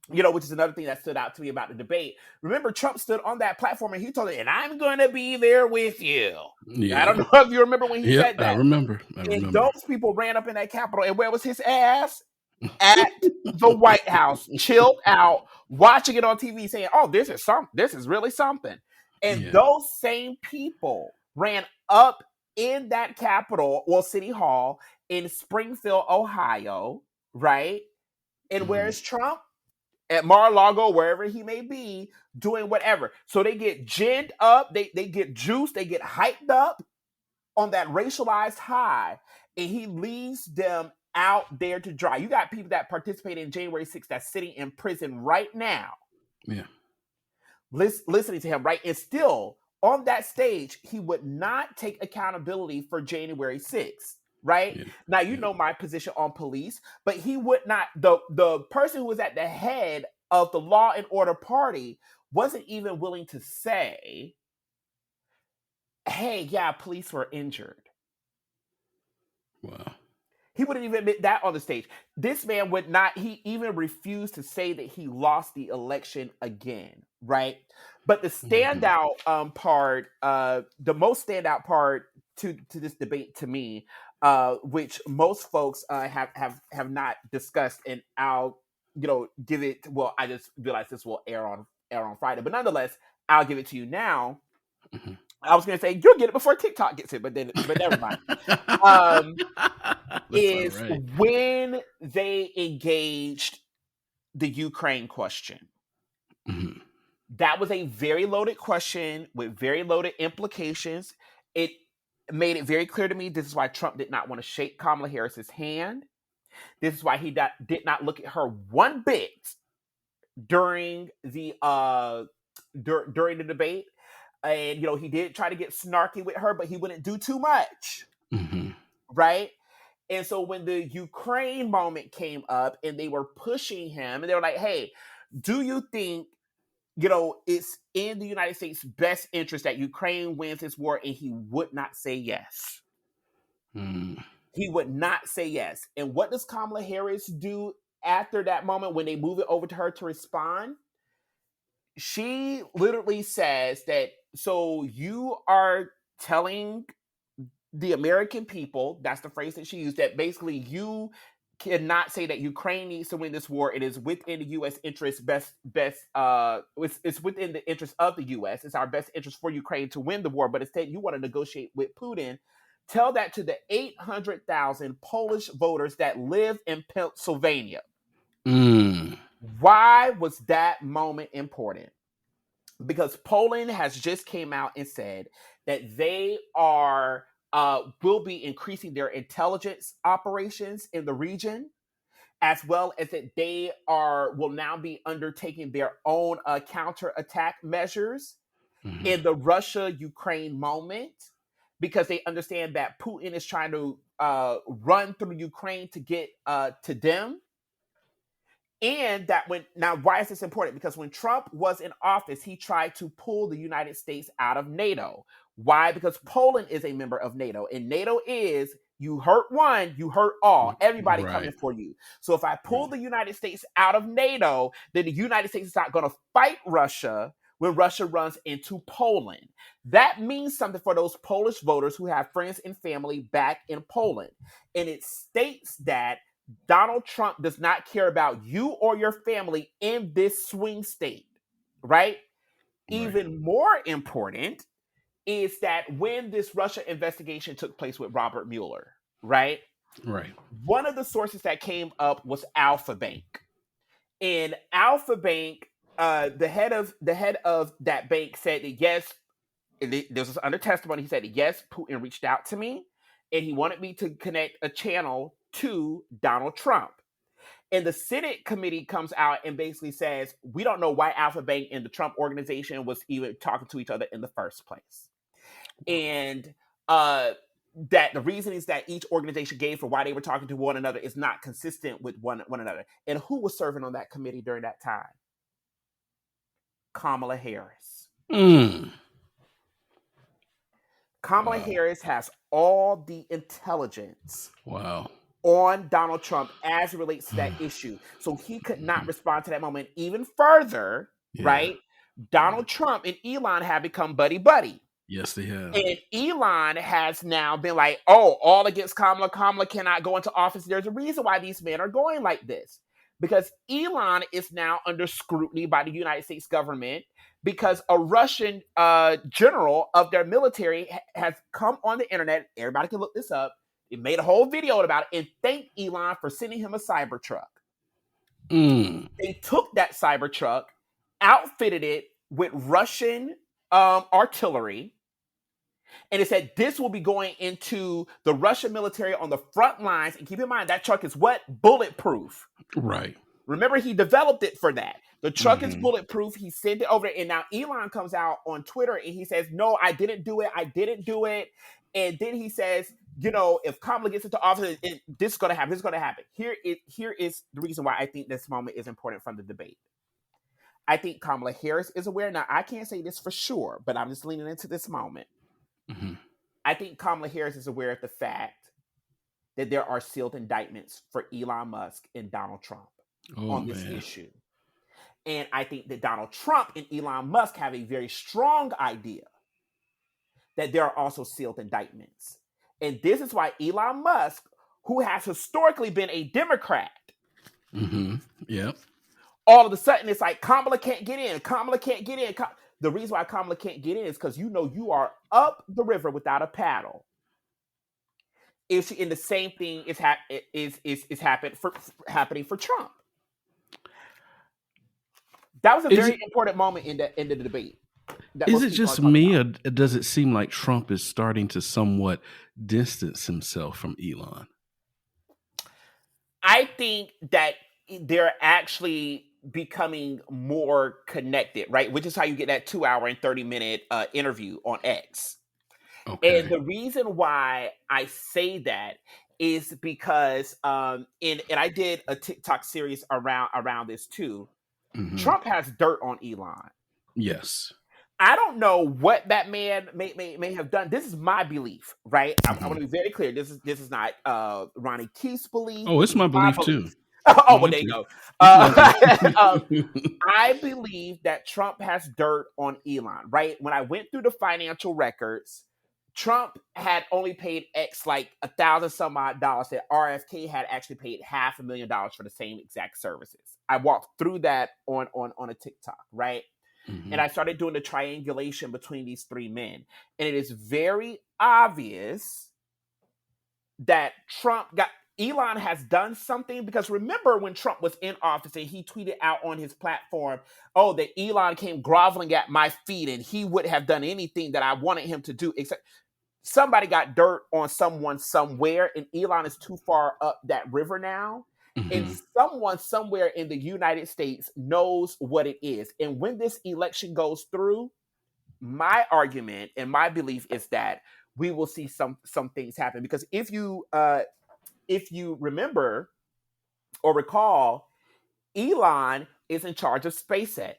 which is another thing that stood out to me about the debate. Remember, Trump stood on that platform and he told it, and I'm going to be there with you. I Yeah. don't know if you remember when he Yep. said I that. remember. I And remember. those people ran up in that Capitol, and where was his ass? At the White House, chilled out, watching it on TV, saying, "Oh, this is something. This is really something." And Yeah. those same people ran up in that Capitol, well, City Hall in Springfield, Ohio, right? And Mhm. where's Trump? At Mar-a-Lago, wherever he may be, doing whatever. So they get ginned up, they get juiced, they get hyped up on that racialized high, and he leaves them out there to dry. You got people that participated in January 6th that's sitting in prison right now, Yeah. listening to him, right? And still on that stage, he would not take accountability for January 6th. Right Yeah. now, you Yeah. know my position on police, but he would not. The person who was at the head of the law and order party wasn't even willing to say, "Hey, yeah, police were injured." Wow. He wouldn't even admit that on the stage. This man would not, he even refused to say that he lost the election again, right? But the standout part, the most standout part to this debate to me, which most folks have not discussed, and I'll give it. Well, I just realized this will air on Friday, but nonetheless, I'll give it to you now. Mm-hmm. I was going to say you'll get it before TikTok gets it, but never mind. That's all Is right. when they engaged the Ukraine question. Mm-hmm. That was a very loaded question with very loaded implications. It made it very clear to me this is why Trump did not want to shake Kamala Harris's hand. This is why he did not look at her one bit during the during the debate. And he did try to get snarky with her, but he wouldn't do too much. Mm-hmm. Right? And so when the Ukraine moment came up and they were pushing him and they were like, hey, do you think, it's in the United States' best interest that Ukraine wins this war? And he would not say yes. Mm. He would not say yes. And what does Kamala Harris do after that moment when they move it over to her to respond? She literally says that, so you are telling the American people, that's the phrase that she used, that basically you cannot say that Ukraine needs to win this war. It is within the U.S. interest, it's within the interest of the U.S. It's our best interest for Ukraine to win the war, but instead you want to negotiate with Putin. Tell that to the 800,000 Polish voters that live in Pennsylvania. Mm. Why was that moment important? Because Poland has just came out and said that they are will be increasing their intelligence operations in the region, as well as that they will now be undertaking their own counterattack measures Mm-hmm. in the Russia-Ukraine moment, because they understand that Putin is trying to run through Ukraine to get to them. And why is this important? Because when Trump was in office, he tried to pull the United States out of NATO. Why? Because Poland is a member of NATO, and NATO is, you hurt one, you hurt all. Everybody coming Right. for you. So if I pull the United States out of NATO, then the United States is not going to fight Russia when Russia runs into Poland. That means something for those Polish voters who have friends and family back in Poland. And it states that Donald Trump does not care about you or your family in this swing state, right? Even more important is that when this Russia investigation took place with Robert Mueller, right? Right. One of the sources that came up was Alpha Bank. And Alpha Bank, the head of that bank said that yes, this was under testimony. He said that yes, Putin reached out to me and he wanted me to connect a channel to Donald Trump. And the Senate committee comes out and basically says, we don't know why Alpha Bank and the Trump organization was even talking to each other in the first place. And that the reason is that each organization gave for why they were talking to one another is not consistent with one another. And who was serving on that committee during that time? Kamala Harris. Mm. Kamala Harris has all the intelligence Wow. on Donald Trump as it relates to that issue. So he could not respond to that moment even further, right? Donald Trump and Elon have become buddy-buddy. Yes, they have. And Elon has now been like, oh, all against Kamala. Kamala cannot go into office. There's a reason why these men are going like this. Because Elon is now under scrutiny by the United States government because a Russian general of their military has come on the internet. Everybody can look this up. It made a whole video about it and thanked Elon for sending him a Cybertruck. Mm. They took that Cybertruck, outfitted it with Russian artillery, And it said this will be going into the Russian military on the front lines. And keep in mind, that truck is what? Bulletproof. Right. Remember, he developed it for that. The truck is Mm-hmm. bulletproof. He sent it over there. And now Elon comes out on Twitter and he says, no, I didn't do it. I didn't do it. And then he says, if Kamala gets into office, this is going to happen. This is going to happen. Here is the reason why I think this moment is important from the debate. I think Kamala Harris is aware. Now, I can't say this for sure, but I'm just leaning into this moment. Mm-hmm. I think Kamala Harris is aware of the fact that there are sealed indictments for Elon Musk and Donald Trump on this issue. And I think that Donald Trump and Elon Musk have a very strong idea that there are also sealed indictments. And this is why Elon Musk, who has historically been a Democrat, Yep. all of a sudden it's like Kamala can't get in. Kamala can't get in. The reason why Kamala can't get in is because you are up the river without a paddle. And the same thing is happening for Trump. That was a very important moment in the debate. Is it just me, or does it seem like Trump is starting to somewhat distance himself from Elon? I think that they're actually becoming more connected, right? Which is how you get that 2 hour and 30-minute interview on X. Okay. And the reason why I say that is because and I did a TikTok series around this too. Mm-hmm. Trump has dirt on Elon. Yes. I don't know what that man may have done. This is my belief, right? Mm-hmm. I want to be very clear. This is not Ronnie Keith's belief. Oh, it's my belief too. Oh, well, there you go. I believe that Trump has dirt on Elon, right? When I went through the financial records, Trump had only paid X like $1,000 some odd dollars. That RFK had actually paid $500,000 for the same exact services. I walked through that on a TikTok, right? Mm-hmm. And I started doing the triangulation between these three men. And it is very obvious that Elon has done something, because remember when Trump was in office and he tweeted out on his platform, that Elon came groveling at my feet and he would have done anything that I wanted him to do, except somebody got dirt on someone somewhere, and Elon is too far up that river now. Mm-hmm. And someone somewhere in the United States knows what it is. And when this election goes through, my argument and my belief is that we will see some things happen. Because if you remember or recall, Elon is in charge of SpaceX.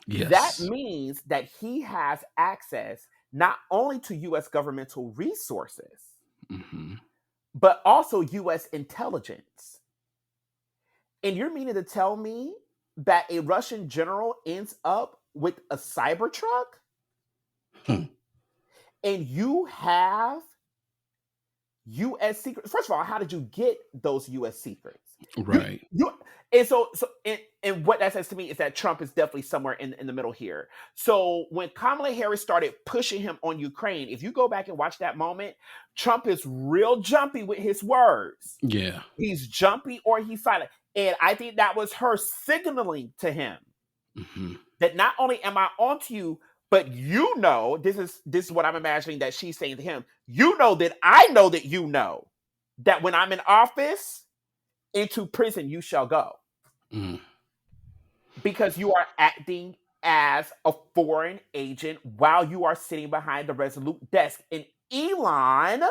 Yes. That means that he has access not only to U.S. governmental resources, mm-hmm. but also U.S. intelligence. And you're meaning to tell me that a Russian general ends up with a Cybertruck? And you have U.S. secrets? First of all, how did you get those U.S. secrets? Right. And what that says to me is that Trump is definitely somewhere in the middle here. So when Kamala Harris started pushing him on Ukraine, if you go back and watch that moment, Trump is real jumpy with his words. Yeah. He's jumpy or he's silent. And I think that was her signaling to him, mm-hmm. that not only am I onto you, but this is what I'm imagining that she's saying to him. You know that I know that you know that when I'm in office, into prison you shall go. Mm. Because you are acting as a foreign agent while you are sitting behind the Resolute desk. And Elon,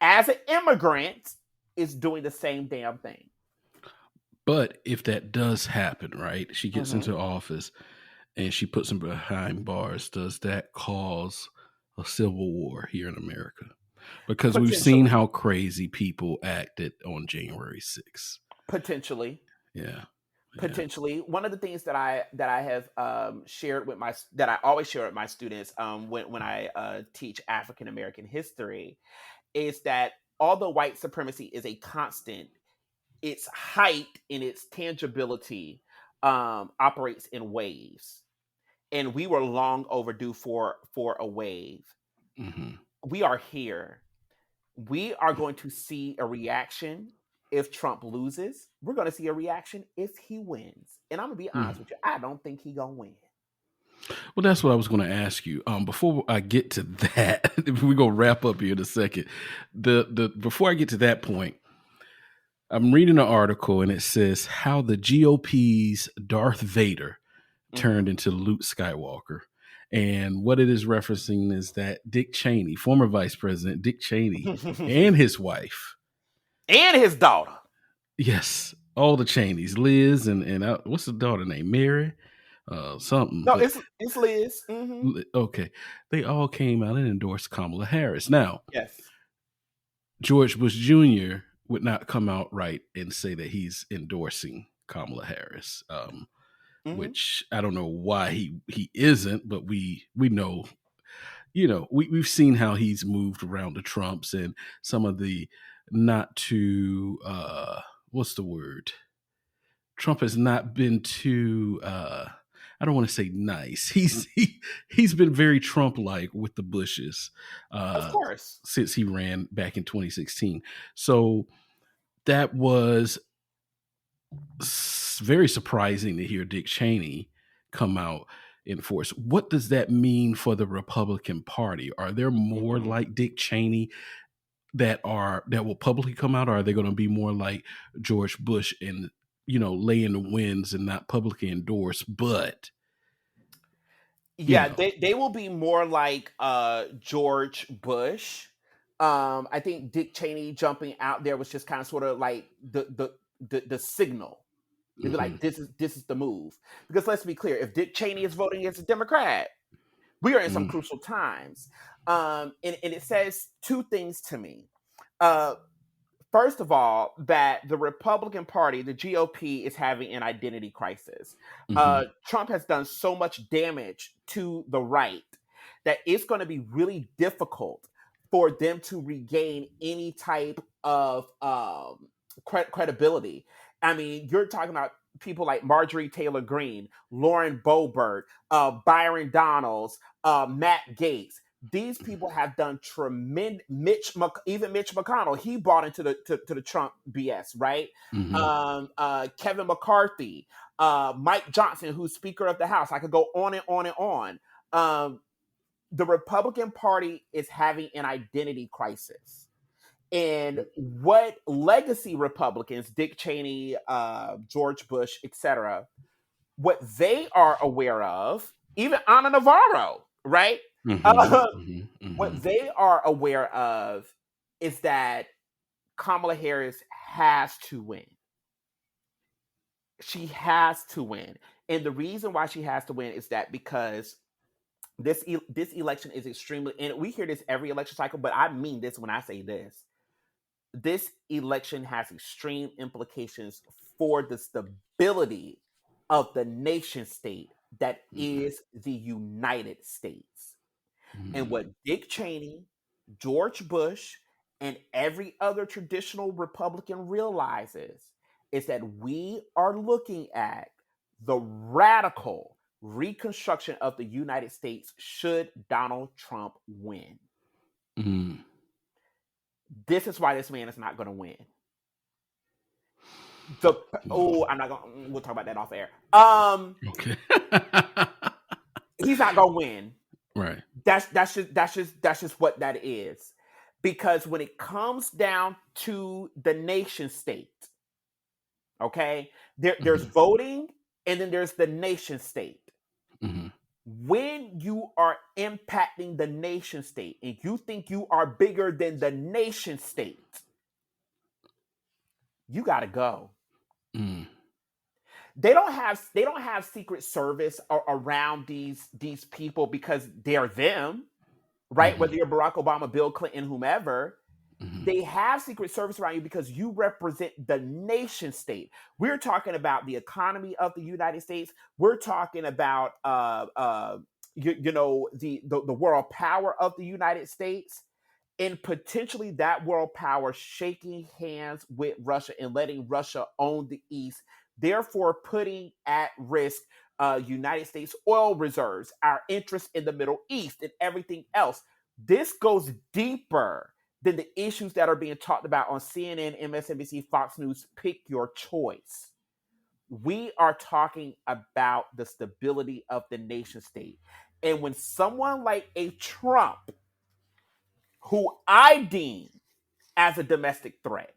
as an immigrant, is doing the same damn thing. But if that does happen, right, she gets mm-hmm. into office and she puts him behind bars, does that cause a civil war here in America? Because we've seen how crazy people acted on January 6th. Potentially. Yeah. Potentially. One of the things that I have shared with that I always share with my students when I teach African American history is that although white supremacy is a constant, its height and its tangibility operates in waves. And we were long overdue for a wave. Mm-hmm. We are here. We are going to see a reaction if Trump loses. We're going to see a reaction if he wins. And I'm going to be honest with you, I don't think he's going to win. Well, that's what I was going to ask you. Before I get to that, we're going to wrap up here in a second. The before I get to that point, I'm reading an article and it says how the GOP's Darth Vader turned into Luke Skywalker. And what it is referencing is that Dick Cheney, former Vice President Dick Cheney, and his wife, and his daughter. yes, all the Cheneys, Liz and what's the daughter name? Mary, something. No, But it's Liz. Mm-hmm. okay, they all came out and endorsed Kamala Harris. Now, Yes. George Bush Jr. would not come out right and say that he's endorsing Kamala Harris, which I don't know why he isn't, but we know, we've seen how he's moved around the Trumps and some of the not too what's the word? Trump has not been too I don't want to say nice. He's been very Trump-like with the Bushes Of course. since he ran back in 2016. So that was very surprising to hear Dick Cheney come out in force. What does that mean for the Republican Party? Are there more like Dick Cheney that will publicly come out, or are they going to be more like George Bush and lay in the winds and not publicly endorse, but Yeah, they will be more like George Bush. I think Dick Cheney jumping out there was just kind of sort of like the signal. They'd be like, this is the move. Because let's be clear, if Dick Cheney is voting against a Democrat, we are in some crucial times. And it says two things to me. First of all, that the Republican Party, the GOP, is having an identity crisis. Trump has done so much damage to the right that it's going to be really difficult for them to regain any type of credibility. I mean, you're talking about people like Marjorie Taylor Greene, Lauren Boebert, Byron Donalds, Matt Gaetz. These people have done tremendous. Even Mitch McConnell, he bought into the Trump BS, right? Kevin McCarthy, Mike Johnson, who's Speaker of the House. I could go on and on and on. The Republican Party is having an identity crisis. And what legacy Republicans, Dick Cheney, George Bush, etc., what they are aware of, even Ana Navarro, right? What they are aware of is that Kamala Harris has to win. She has to win. And the reason why she has to win is that because this election is extremely, and we hear this every election cycle, but I mean this when I say this. This election has extreme implications for the stability of the nation state that is the United States. And what Dick Cheney, George Bush, and every other traditional Republican realizes is that we are looking at the radical reconstruction of the United States should Donald Trump win. This is why this man is not going to win. I'm not going. We'll talk about that off air. Okay. He's not going to win. Right. That's just what that is. Because when it comes down to the nation state, okay, there's voting and then there's the nation state. When you are impacting the nation state and you think you are bigger than the nation state, you got to go. They don't have Secret Service around these people because they're them, right? Whether you're Barack Obama, Bill Clinton, whomever, they have Secret Service around you because you represent the nation state. We're talking about the economy of the United States. We're talking about the world power of the United States, and potentially that world power shaking hands with Russia and letting Russia own the East, therefore putting at risk United States oil reserves, our interest in the Middle East, and everything else. This goes deeper than the issues that are being talked about on CNN, MSNBC, Fox News. Pick your choice. We are talking about the stability of the nation state. And when someone like a Trump, who I deem as a domestic threat,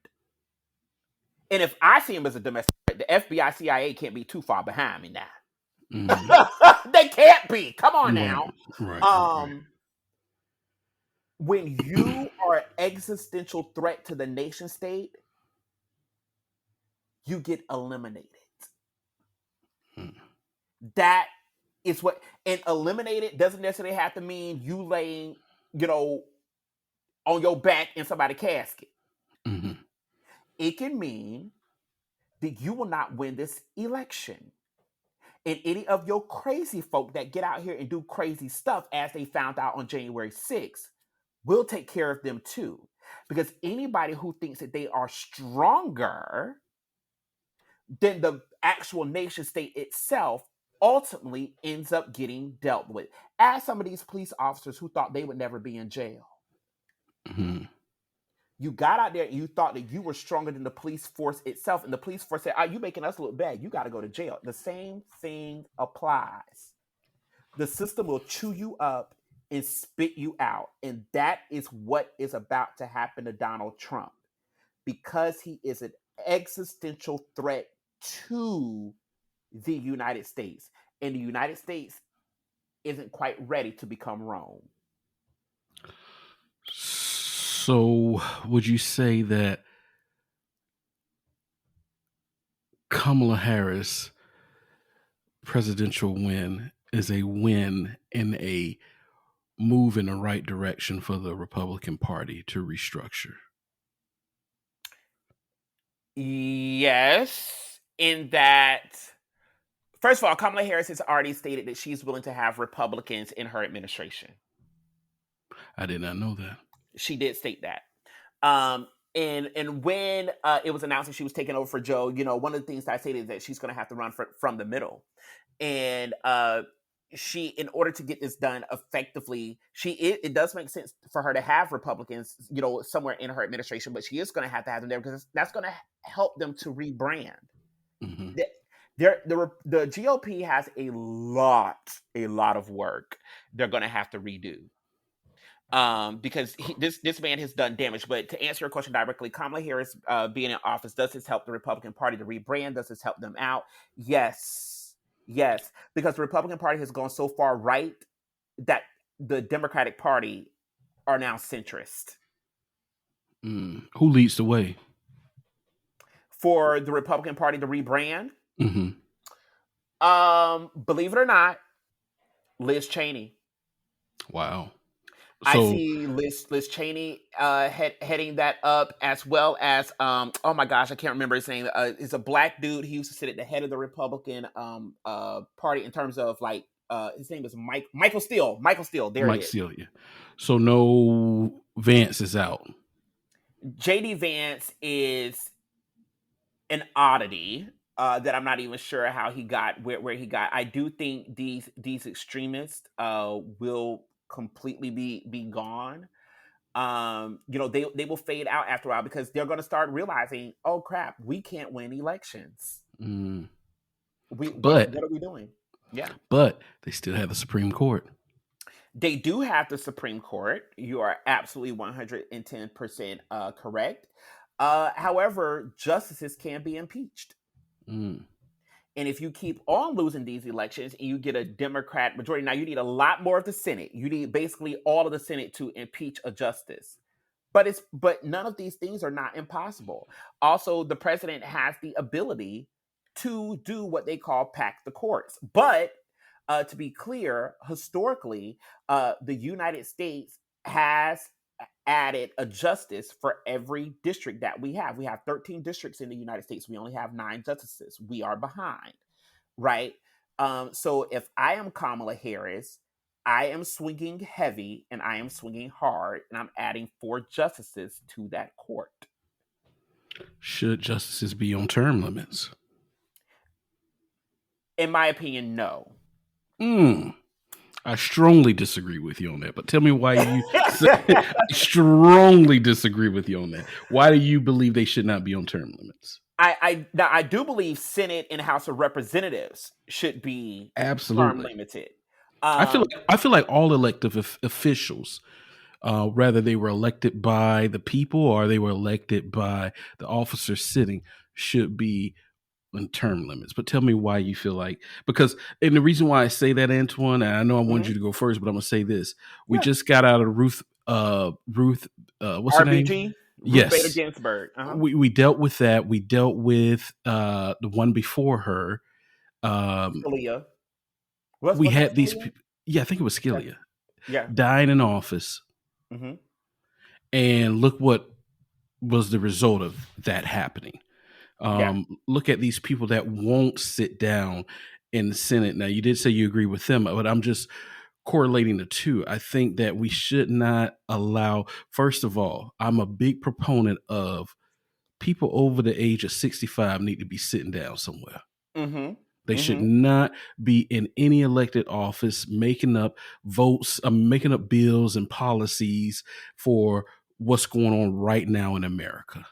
and if I see him as a domestic threat, the FBI, CIA can't be too far behind me now. They can't be. Come on now. Right. When you are an existential threat to the nation state, you get eliminated. That is what, and eliminated doesn't necessarily have to mean you laying, on your back in somebody's casket. It can mean that you will not win this election. And any of your crazy folk that get out here and do crazy stuff, as they found out on January 6th, we'll take care of them too. Because anybody who thinks that they are stronger than the actual nation state itself ultimately ends up getting dealt with. As some of these police officers who thought they would never be in jail. You got out there and you thought that you were stronger than the police force itself. And the police force said, you making us look bad. You got to go to jail. The same thing applies. The system will chew you up and spit you out. And that is what is about to happen to Donald Trump. Because he is an existential threat to the United States. And the United States isn't quite ready to become Rome. So would you say that Kamala Harris' presidential win is a win and a move in the right direction for the Republican Party to restructure? Yes, in that, first of all, Kamala Harris has already stated that she's willing to have Republicans in her administration. I did not know that. She did state that. And when it was announced that she was taking over for Joe, one of the things that I stated is that she's going to have to run from the middle. And she, in order to get this done effectively, it does make sense for her to have Republicans, somewhere in her administration, but she is going to have them there because that's going to help them to rebrand. The GOP has a lot of work they're going to have to redo. Because this man has done damage. But to answer your question directly, Kamala Harris being in office, does this help the Republican Party to rebrand? Does this help them out? Yes, because the Republican Party has gone so far right that the Democratic Party are now centrist. Who leads the way for the Republican Party to rebrand? Believe it or not, Liz Cheney. Wow. I see Liz Cheney heading that up, as well as oh my gosh, I can't remember his name. He's a black dude. He used to sit at the head of the Republican Party in terms of like his name is Michael Steele. Michael Steele. There Mike Steele. Yeah. So no, Vance is out. JD Vance is an oddity that I'm not even sure how he got where he got. I do think these extremists will completely be gone. They will fade out after a while because they're going to start realizing, oh crap, we can't win elections. What are we doing? Yeah, but they still have the Supreme Court. They do have the Supreme Court. You are absolutely 110% correct. However, justices can be impeached. And if you keep on losing these elections and you get a Democrat majority, now you need a lot more of the Senate. You need basically all of the Senate to impeach a justice. But none of these things are not impossible. Also, the president has the ability to do what they call pack the courts. But to be clear, historically, the United States has added a justice for every district that we have. We have 13 districts in the United States. We only have 9 justices. We are behind, right? So if I am Kamala Harris, I am swinging heavy and I am swinging hard, and I'm adding 4 justices to that court. Should justices be on term limits? In my opinion, no. I strongly disagree with you on that, but tell me why you I strongly disagree with you on that. Why do you believe they should not be on term limits? Now I do believe Senate and House of Representatives should be term Absolutely. limited. I feel like all elective officials, whether they were elected by the people or they were elected by the officers sitting, should be in term limits. But tell me why you feel like, because, and the reason why I say that, Antwann, and I know I wanted you to go first, but I'm gonna say this: we Yeah. just got out of what's her name? RBG, Ruth Bader Yes, Ginsburg. we dealt with that. We dealt with the one before her. Scalia. We Was that had these Scalia? people. Yeah, I think it was Yeah. Scalia Yeah. dying in office, Mm-hmm. and look what was the result of that happening. Yeah. Look at these people that won't sit down in the Senate. Now, you did say you agree with them, but I'm just correlating the two. I think that we should not allow, first of all, I'm a big proponent of people over the age of 65 need to be sitting down somewhere. Mm-hmm. They should Mm-hmm. not be in any elected office making up votes, making up bills and policies for what's going on right now in America.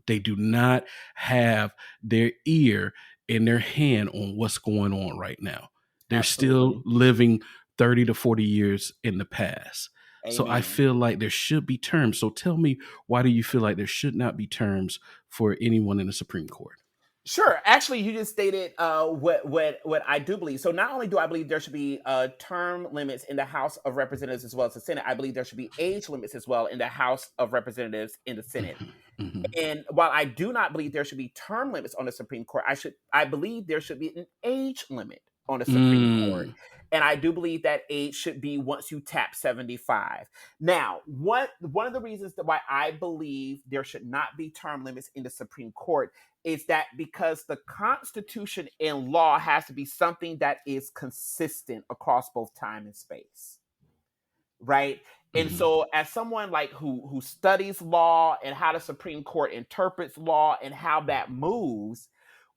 They do not have their ear in their hand on what's going on right now. They're still Absolutely. living 30 to 40 years in the past. So I Amen. feel like there should be terms. So tell me, why do you feel like there should not be terms for anyone in the Supreme Court? Sure. Actually, you just stated what I do believe. So not only do I believe there should be term limits in the House of Representatives as well as the Senate, I believe there should be age limits as well in the House of Representatives in the Senate. Mm-hmm, mm-hmm. And while I do not believe there should be term limits on the Supreme Court, I believe there should be an age limit on the Supreme Court. And I do believe that age should be once you tap 75. Now, one of the reasons that why I believe there should not be term limits in the Supreme Court is that because the Constitution and law has to be something that is consistent across both time and space. Right? And Mm-hmm. so as someone like who studies law and how the Supreme Court interprets law and how that moves,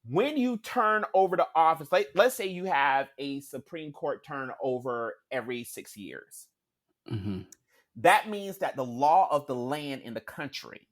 when you turn over the office, like let's say you have a Supreme Court turnover every 6 years. Mm-hmm. That means that the law of the land in the country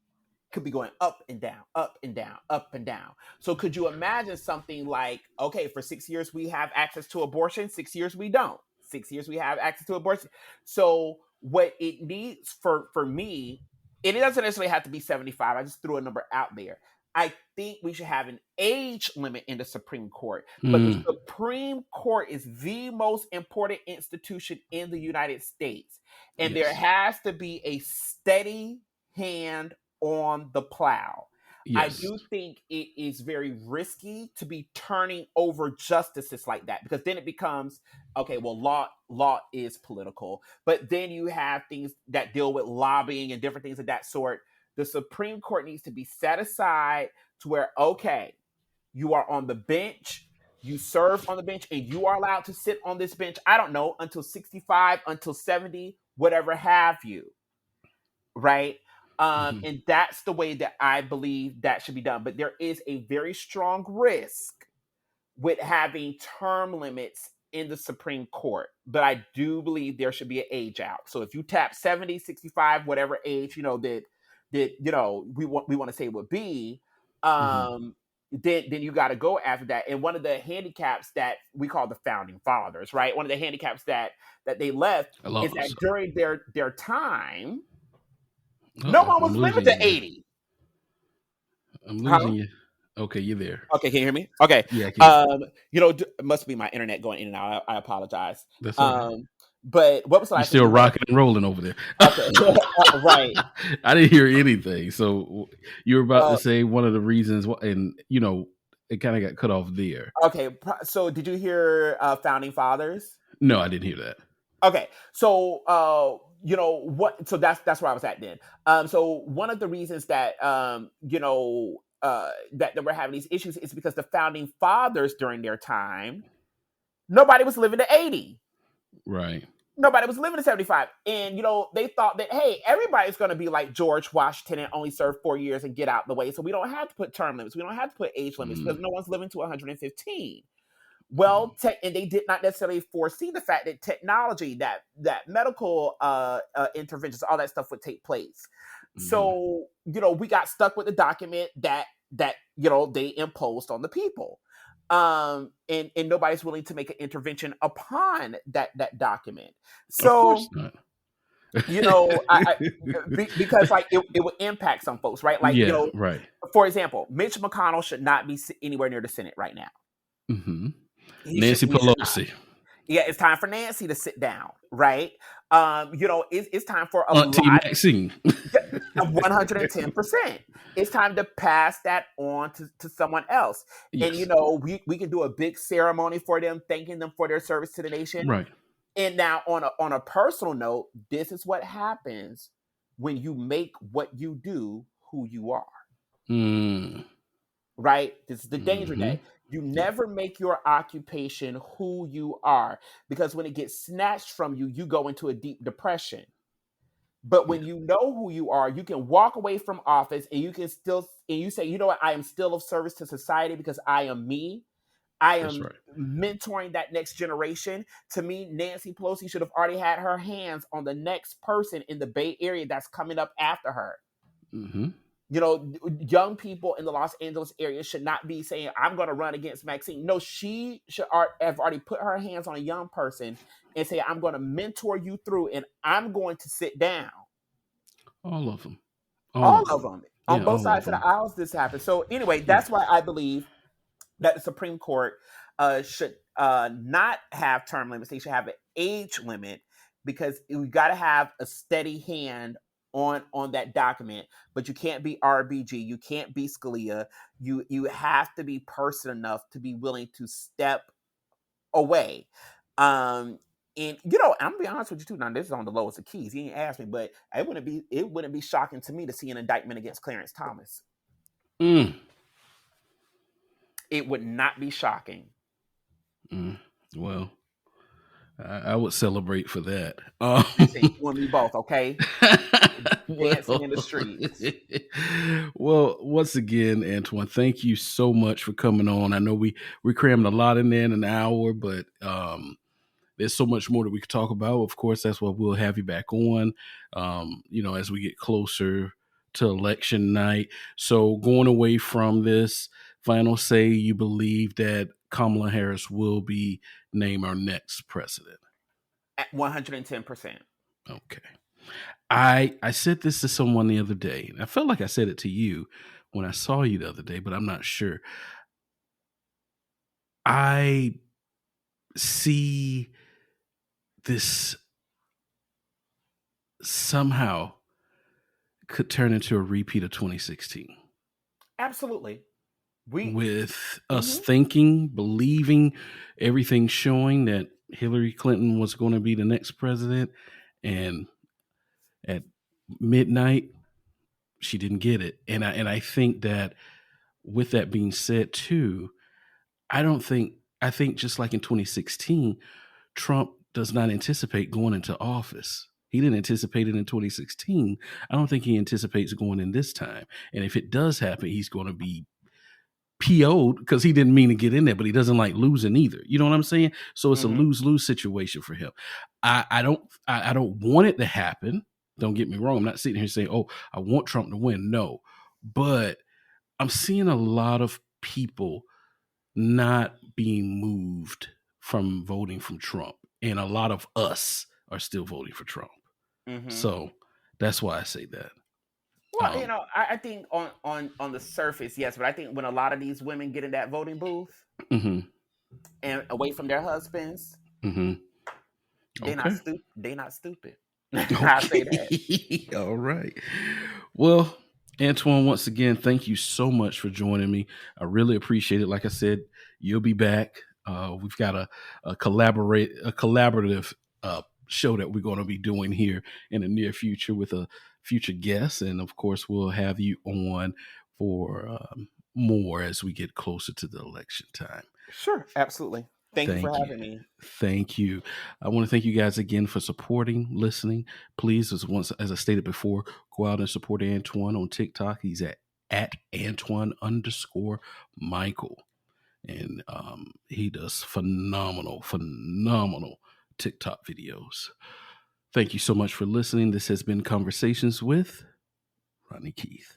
could be going up and down, up and down, up and down. So could you imagine something like, okay, for 6 years we have access to abortion, 6 years we don't. 6 years we have access to abortion. So what it needs for me, and it doesn't necessarily have to be 75. I just threw a number out there. I think we should have an age limit in the Supreme Court. But the Supreme Court is the most important institution in the United States. And there Yes. has to be a steady hand on the plow. I Yes. do think it is very risky to be turning over justices like that, because then it becomes, okay, well, law is political, but then you have things that deal with lobbying and different things of that sort. The Supreme Court needs to be set aside to where, okay, you are on the bench, you serve on the bench, and you are allowed to sit on this bench, I don't know, until 65, until 70, whatever have you. Right? Mm-hmm. And that's the way that I believe that should be done. But there is a very strong risk with having term limits in the Supreme Court. But I do believe there should be an age out. So if you tap 70, 65, whatever age, that we want to say would be, then you got to go after that. And one of the handicaps that we call the founding fathers, right? One of the handicaps that they left is that during their time, no one was living to 80. I'm losing you. Okay, you're there. Okay, can you hear me? Okay. Yeah, I can. It must be my internet going in and out. I apologize. That's all right. But what was the You're last thing still you rocking and rolling over there. Okay. Right. I didn't hear anything. So you were about to say one of the reasons, and it kind of got cut off there. Okay. So did you hear Founding Fathers? No, I didn't hear that. Okay. So what? So that's where I was at then. So one of the reasons that that we're having these issues is because the Founding Fathers during their time, nobody was living to 80. Right. Nobody was living to 75. And, they thought that, hey, everybody's going to be like George Washington and only serve 4 years and get out the way. So we don't have to put term limits. We don't have to put age limits because no one's living to 115. Well, and they did not necessarily foresee the fact that technology, that medical interventions, all that stuff would take place. So, we got stuck with the document that that they imposed on the people. And nobody's willing to make an intervention upon that document. Of course So not. because like it would impact some folks, right? Like, Yeah, right. for example, Mitch McConnell should not be anywhere near the Senate right now. Hmm. He Nancy should not. Pelosi. Yeah, it's time for Nancy to sit down, right? It's time for a Auntie lot. Maxine. 110%. It's time to pass that on to someone else. And Yes. we can do a big ceremony for them, thanking them for their service to the nation. Right. And now on a personal note, this is what happens when you make what you do who you are. Mm. Right? This is the danger Hmm. day. You Yeah. never make your occupation who you are, because when it gets snatched from you, you go into a deep depression. But Yeah. when you know who you are, you can walk away from office and you can still, and you say, you know what, I am still of service to society because I am me. I That's am right. mentoring that next generation. To me, Nancy Pelosi should have already had her hands on the next person in the Bay Area that's coming up after her. Hmm. Young people in the Los Angeles area should not be saying, I'm going to run against Maxine. No, she should have already put her hands on a young person and say, I'm going to mentor you through and I'm going to sit down. All of them. All All of of them. them. On Yeah, both all of sides of the them. aisles, this happens. So anyway, Yeah. that's why I believe that the Supreme Court should not have term limits. They should have an age limit, because we got to have a steady hand on that document. But you can't be RBG, you can't be Scalia. You have to be person enough to be willing to step away. Um, and I'm gonna be honest with you too. Now this is on the lowest of keys. He ain't asked me, but it wouldn't be shocking to me to see an indictment against Clarence Thomas. Mm. It would not be shocking. Mm. Well, I would celebrate for that. Listen, you and me both, okay? Dancing in the Well, streets. well, once again, Antwann, thank you so much for coming on. I know we crammed a lot in there in an hour, but there's so much more that we could talk about. Of course, that's why we'll have you back on, as we get closer to election night. So going away from this, final say, you believe that Kamala Harris will be named our next president. At 110%. Okay. I said this to someone the other day, and I felt like I said it to you when I saw you the other day, but I'm not sure. I see this somehow could turn into a repeat of 2016 Absolutely. We with us mhm. thinking, believing, everything showing that Hillary Clinton was going to be the next president, and at midnight she didn't get it. And I think that, with that being said too, I think just like in 2016, Trump does not anticipate going into office. He didn't anticipate it in 2016. I don't think he anticipates going in this time. And if it does happen, he's going to be PO'd because he didn't mean to get in there, but he doesn't like losing either. You know what I'm saying? So it's a Mhm. lose-lose situation for him. I don't want it to happen. Don't get me wrong. I'm not sitting here saying, oh, I want Trump to win. No. But I'm seeing a lot of people not being moved from voting from Trump. And a lot of us are still voting for Trump. Mhm. So that's why I say that. Well, Um, I think on the surface, yes, but I think when a lot of these women get in that voting booth hmm and away from their husbands, hmm Okay. They not stupid. I say that. Okay. All right. Well, Antwann, once again, thank you so much for joining me. I really appreciate it. Like I said, you'll be back. We've got a collaborative show that we're going to be doing here in the near future with a future guest, and of course, we'll have you on for more as we get closer to the election time. Sure, absolutely. Thank you for Thank you. having me. Thank you. I want to thank you guys again for supporting, listening. Please, as I stated before, go out and support Antwann on TikTok. He's at Antwann_Michael. And he does phenomenal TikTok videos. Thank you so much for listening. This has been Conversations with Ronnie Keith.